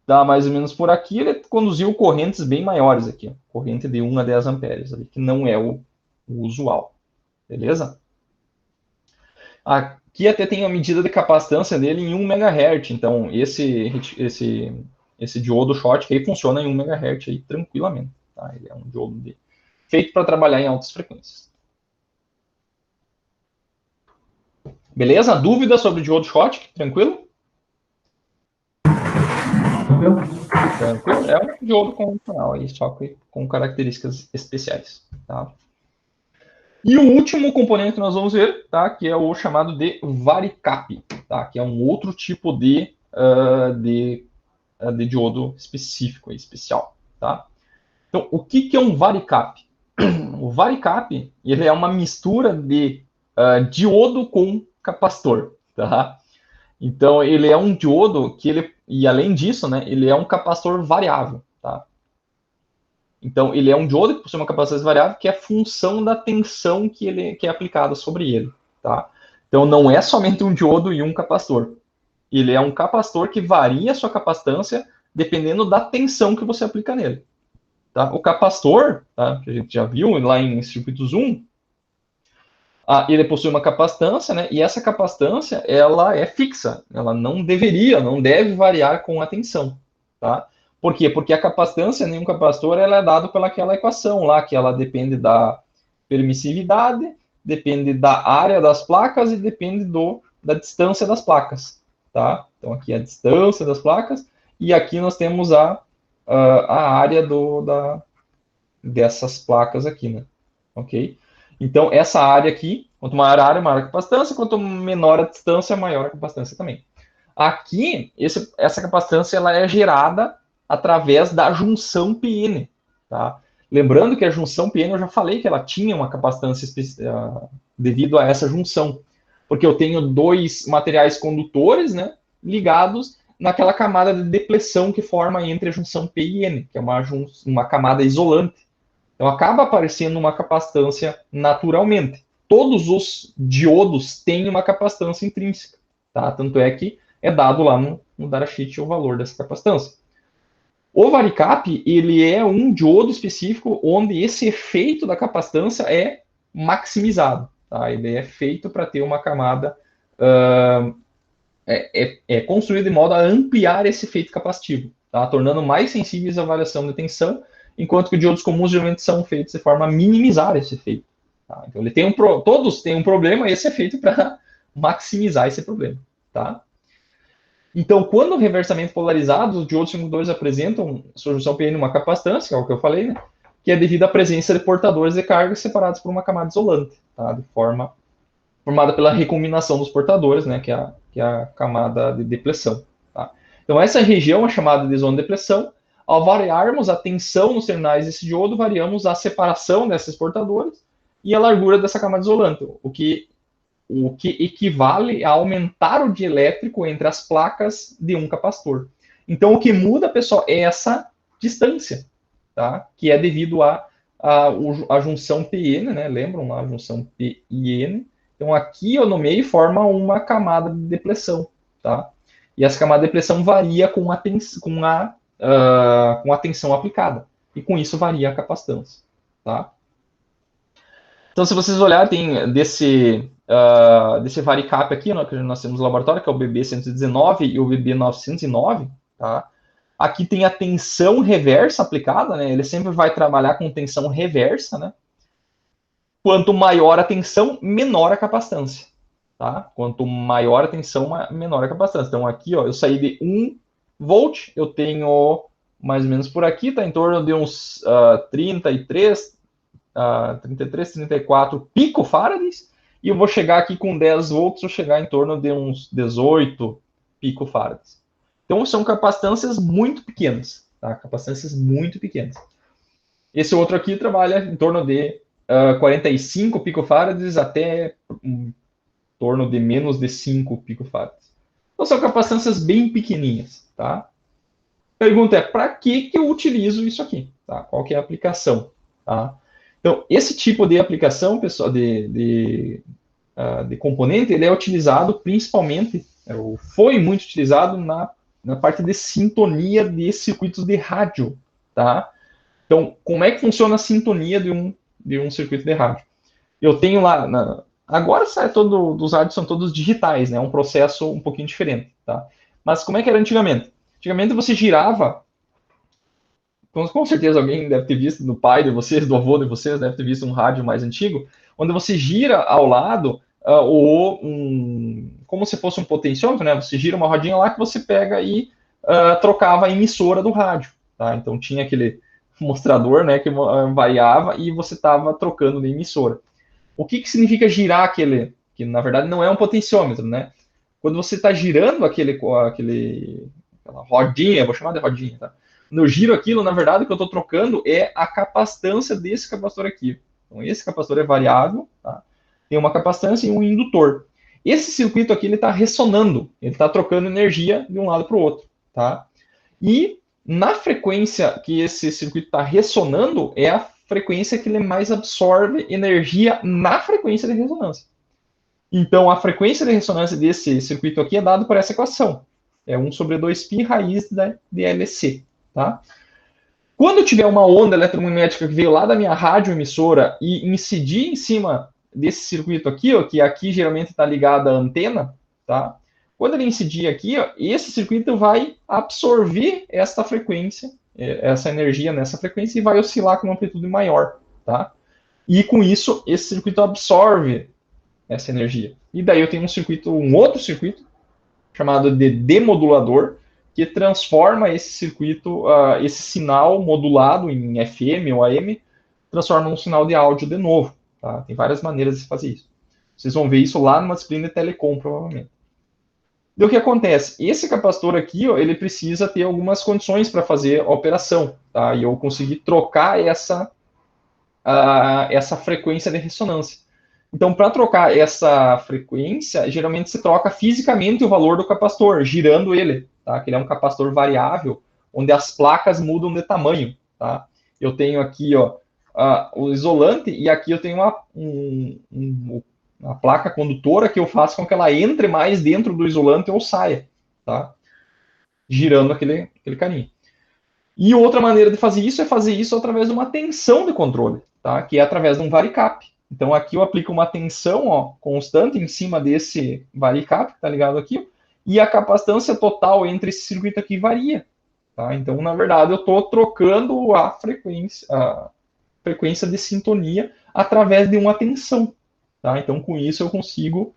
dá mais ou menos por aqui, ele conduziu correntes bem maiores aqui, corrente de 1 a 10 amperes, ali, que não é o usual, beleza? Aqui até tem a medida de capacitância dele em 1 MHz, então esse diodo Schottky aí funciona em 1 MHz aí, tranquilamente, tá? Ele é um diodo feito para trabalhar em altas frequências. Beleza? Dúvida sobre o diodo Schottky? Tranquilo? Tranquilo. É um diodo convencional aí, só que com características especiais, tá? E o último componente que nós vamos ver, tá? Que é o chamado de varicap, tá? Que é um outro tipo de diodo específico, especial, tá? Então, o que é um varicap? O varicap, ele é uma mistura de diodo com capacitor, tá? Então, ele é um diodo que e além disso, né, ele é um capacitor variável, tá? Então, ele é um diodo que possui uma capacitância variável, que é função da tensão que é aplicada sobre ele, tá? Então, não é somente um diodo e um capacitor. Ele é um capacitor que varia a sua capacitância dependendo da tensão que você aplica nele, tá? O capacitor, tá, que a gente já viu lá em circuitos 1, ele possui uma capacitância, né? E essa capacitância, ela é fixa. Ela não deve variar com a tensão, tá? Por quê? Porque a capacitância em um capacitor, ela é dada pelaquela equação lá, que ela depende da permissividade, depende da área das placas e depende da distância das placas, tá? Então, aqui é a distância das placas e aqui nós temos a área dessas placas aqui, né? Ok? Então, essa área aqui, quanto maior a área, maior a capacitância, quanto menor a distância, maior a capacitância também. Aqui, essa capacitância ela é gerada através da junção PN, tá? Lembrando que a junção PN, eu já falei que ela tinha uma capacitância devido a essa junção, porque eu tenho dois materiais condutores, né, ligados naquela camada de depressão que forma entre a junção P e N, que é uma camada isolante. Então, acaba aparecendo uma capacitância naturalmente. Todos os diodos têm uma capacitância intrínseca, tá? Tanto é que é dado lá no datasheet o valor dessa capacitância. O varicap, ele é um diodo específico onde esse efeito da capacitância é maximizado, tá? Ele é feito para ter uma camada construído de modo a ampliar esse efeito capacitivo, tá? Tornando mais sensíveis à variação de tensão, enquanto que diodos comuns geralmente são feitos de forma a minimizar esse efeito. Tá? Então, todos têm um problema e esse é feito para maximizar esse problema. Tá? Então, quando reversamento polarizado, os diodos 5.2 apresentam sua junção PN uma capacitância, é o que eu falei, né? Que é devido à presença de portadores de carga separados por uma camada isolante, tá? De forma formada pela recombinação dos portadores, né? Que é a camada de depressão. Tá? Então, essa região é chamada de zona de depressão. Ao variarmos a tensão nos terminais desse diodo, variamos a separação desses portadores e a largura dessa camada isolante, o que equivale a aumentar o dielétrico entre as placas de um capacitor. Então, o que muda, pessoal, é essa distância, tá? Que é devido à junção PN, né? Lembram lá a junção P e N? Então, aqui eu no meio forma uma camada de depressão, tá? E essa camada de depressão varia com a tensão aplicada. E com isso varia a capacitância, tá? Então, se vocês olharem, tem desse varicap aqui, né, que nós temos no laboratório, que é o BB119 e o BB909, tá? Aqui tem a tensão reversa aplicada, né? Ele sempre vai trabalhar com tensão reversa, né? Quanto maior a tensão, menor a capacitância, tá? Quanto maior a tensão, menor a capacitância. Então, aqui, ó, eu saí de 1 volt, eu tenho mais ou menos por aqui, está em torno de uns 33, 34 picofarads, e eu vou chegar aqui com 10 volts, vou chegar em torno de uns 18 picofarads. Então, são capacitâncias muito pequenas, tá? Capacitâncias muito pequenas. Esse outro aqui trabalha em torno de 45 picofarads até em torno de menos de 5 picofarads. Então, são capacitâncias bem pequenininhas, tá? Pergunta é, para que eu utilizo isso aqui? Tá? Qual que é a aplicação? Tá? Então, esse tipo de aplicação, pessoal, de componente, ele é utilizado principalmente, ou foi muito utilizado na parte de sintonia de circuitos de rádio. Tá? Então, como é que funciona a sintonia de um circuito de rádio? Eu tenho lá, agora os rádios são todos digitais, né? É um processo um pouquinho diferente. Tá? Mas como é que era antigamente? Antigamente você girava, com certeza alguém deve ter visto, do pai de vocês, do avô de vocês, deve ter visto um rádio mais antigo, onde você gira ao lado como se fosse um potenciômetro, né? Você gira uma rodinha lá que você pega e trocava a emissora do rádio. Tá? Então tinha aquele mostrador, né, que variava e você estava trocando de emissora. O que significa girar aquele, que na verdade não é um potenciômetro, né? Quando você está girando aquela rodinha, vou chamar de rodinha, tá? Quando eu giro aquilo, na verdade, o que eu estou trocando é a capacitância desse capacitor aqui. Então, esse capacitor é variável, tá? Tem uma capacitância e um indutor. Esse circuito aqui, ele está ressonando, ele está trocando energia de um lado para o outro, tá? E na frequência que esse circuito está ressonando, é a frequência que ele mais absorve energia na frequência de ressonância. Então, a frequência de ressonância desse circuito aqui é dado por essa equação. É 1 sobre 2π raiz de LC. Tá? Quando tiver uma onda eletromagnética que veio lá da minha radioemissora e incidir em cima desse circuito aqui, ó, que aqui geralmente está ligado à antena, tá? Quando ele incidir aqui, ó, esse circuito vai absorver essa frequência, essa energia nessa frequência e vai oscilar com uma amplitude maior. Tá? E com isso, esse circuito absorve essa energia. E daí eu tenho um outro circuito, chamado de demodulador, que transforma esse circuito, esse sinal modulado em FM ou AM, transforma num sinal de áudio de novo. Tá? Tem várias maneiras de fazer isso. Vocês vão ver isso lá numa disciplina de telecom, provavelmente. E o que acontece? Esse capacitor aqui, ó, ele precisa ter algumas condições para fazer a operação. Tá? E eu consegui trocar essa frequência de ressonância. Então, para trocar essa frequência, geralmente se troca fisicamente o valor do capacitor, girando ele, tá? Que ele é um capacitor variável, onde as placas mudam de tamanho, tá? Eu tenho aqui, ó, o isolante, e aqui eu tenho uma placa condutora que eu faço com que ela entre mais dentro do isolante ou saia, tá? Girando aquele carinha. E outra maneira de fazer isso é fazer isso através de uma tensão de controle, tá? Que é através de um varicap. Então aqui eu aplico uma tensão, ó, constante em cima desse varicap, que está ligado aqui, e a capacitância total entre esse circuito aqui varia. Tá? Então, na verdade, eu estou trocando a frequência de sintonia através de uma tensão. Tá? Então, com isso, eu consigo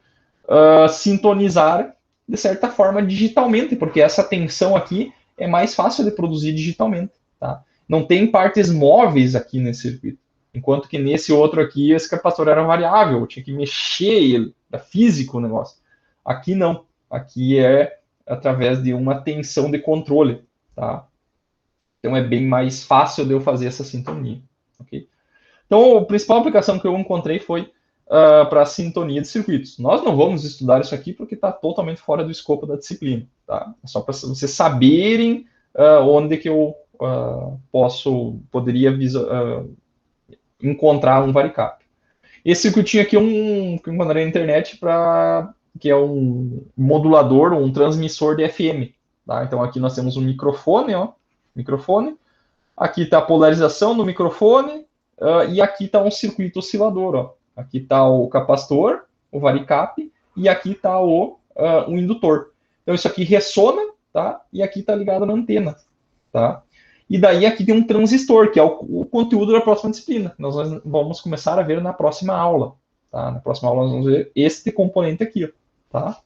sintonizar, de certa forma, digitalmente, porque essa tensão aqui é mais fácil de produzir digitalmente. Tá? Não tem partes móveis aqui nesse circuito. Enquanto que nesse outro aqui, esse capacitor era variável, eu tinha que mexer ele, era físico o negócio. Aqui não. Aqui é através de uma tensão de controle. Tá? Então é bem mais fácil de eu fazer essa sintonia. Okay? Então, a principal aplicação que eu encontrei foi para a sintonia de circuitos. Nós não vamos estudar isso aqui porque está totalmente fora do escopo da disciplina. Tá? É só para vocês saberem onde que eu poderia encontrar um varicap. Esse circuitinho aqui que eu encontrei na internet que é um modulador, um transmissor de FM. Tá? Então aqui nós temos um microfone, ó, microfone. Aqui está a polarização no microfone e aqui está um circuito oscilador. Ó. Aqui está o capacitor, o varicap, e aqui está o indutor. Então isso aqui ressona, tá? E aqui está ligado na antena, tá? E daí aqui tem um transistor, que é o conteúdo da próxima disciplina. Nós vamos começar a ver na próxima aula. Tá? Na próxima aula nós vamos ver este componente aqui. Tá?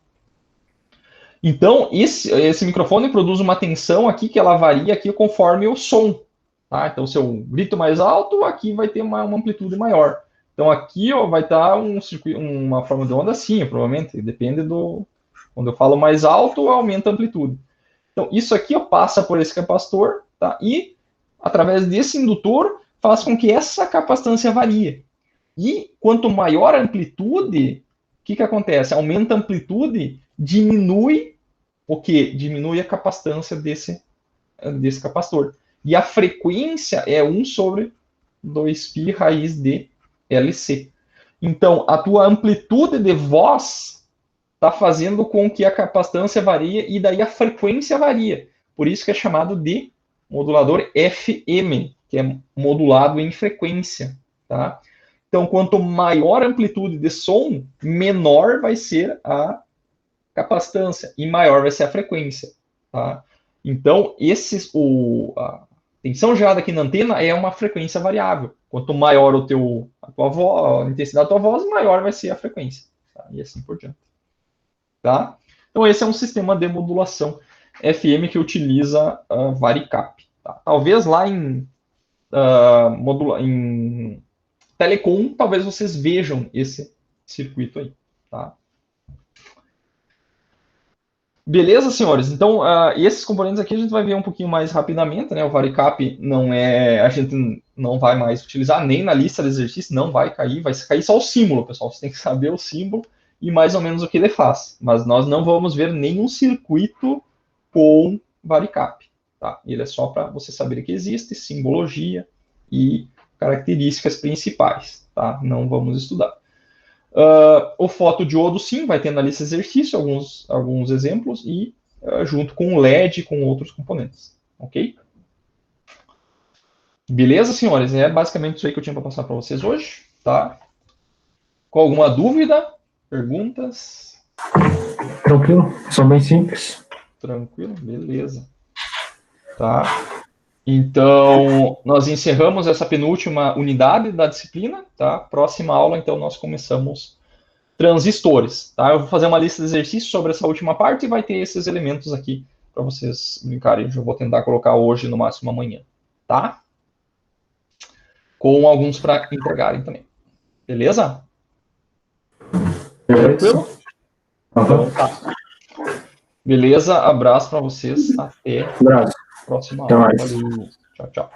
Então, esse microfone produz uma tensão aqui que ela varia aqui conforme o som. Tá? Então, se eu grito mais alto, aqui vai ter uma amplitude maior. Então, aqui ó, vai estar uma forma de onda assim, provavelmente. Depende do... Quando eu falo mais alto, aumenta a amplitude. Então, isso aqui ó, passa por esse capacitor, tá? E, através desse indutor, faz com que essa capacitância varie. E, quanto maior a amplitude, o que acontece? Aumenta a amplitude, diminui o quê? Diminui a capacitância desse capacitor. E a frequência é 1 sobre 2π raiz de LC. Então, a tua amplitude de voz está fazendo com que a capacitância varie e daí a frequência varia. Por isso que é chamado de modulador FM, que é modulado em frequência. Tá? Então, quanto maior a amplitude de som, menor vai ser a capacitância e maior vai ser a frequência. Tá? Então, a tensão gerada aqui na antena é uma frequência variável. Quanto maior a intensidade da tua voz, maior vai ser a frequência. Tá? E assim por diante. Tá? Então, esse é um sistema de modulação FM que utiliza Varicap. Tá? Talvez lá em telecom, talvez vocês vejam esse circuito aí. Tá? Beleza, senhores? Então, esses componentes aqui a gente vai ver um pouquinho mais rapidamente, né? O Varicap a gente não vai mais utilizar nem na lista de exercícios, não vai cair só o símbolo, pessoal. Você tem que saber o símbolo e mais ou menos o que ele faz. Mas nós não vamos ver nenhum circuito com Varicap, tá? Ele é só para você saber que existe, simbologia e características principais, tá? Não vamos estudar. O fotodiodo, sim, vai ter na lista de exercício alguns exemplos e junto com o LED com outros componentes, ok? Beleza, senhores? É basicamente isso aí que eu tinha para passar para vocês hoje, tá? Com alguma dúvida? Perguntas? Tranquilo, são bem simples. Tranquilo, beleza. Tá? Então, nós encerramos essa penúltima unidade da disciplina, tá? Próxima aula, então, nós começamos transistores, tá? Eu vou fazer uma lista de exercícios sobre essa última parte e vai ter esses elementos aqui para vocês brincarem. Eu vou tentar colocar hoje, no máximo amanhã, tá? Com alguns para entregarem também. Beleza? Tranquilo? Então tá. Beleza, abraço para vocês. Até a próxima aula. Valeu. Tchau, tchau.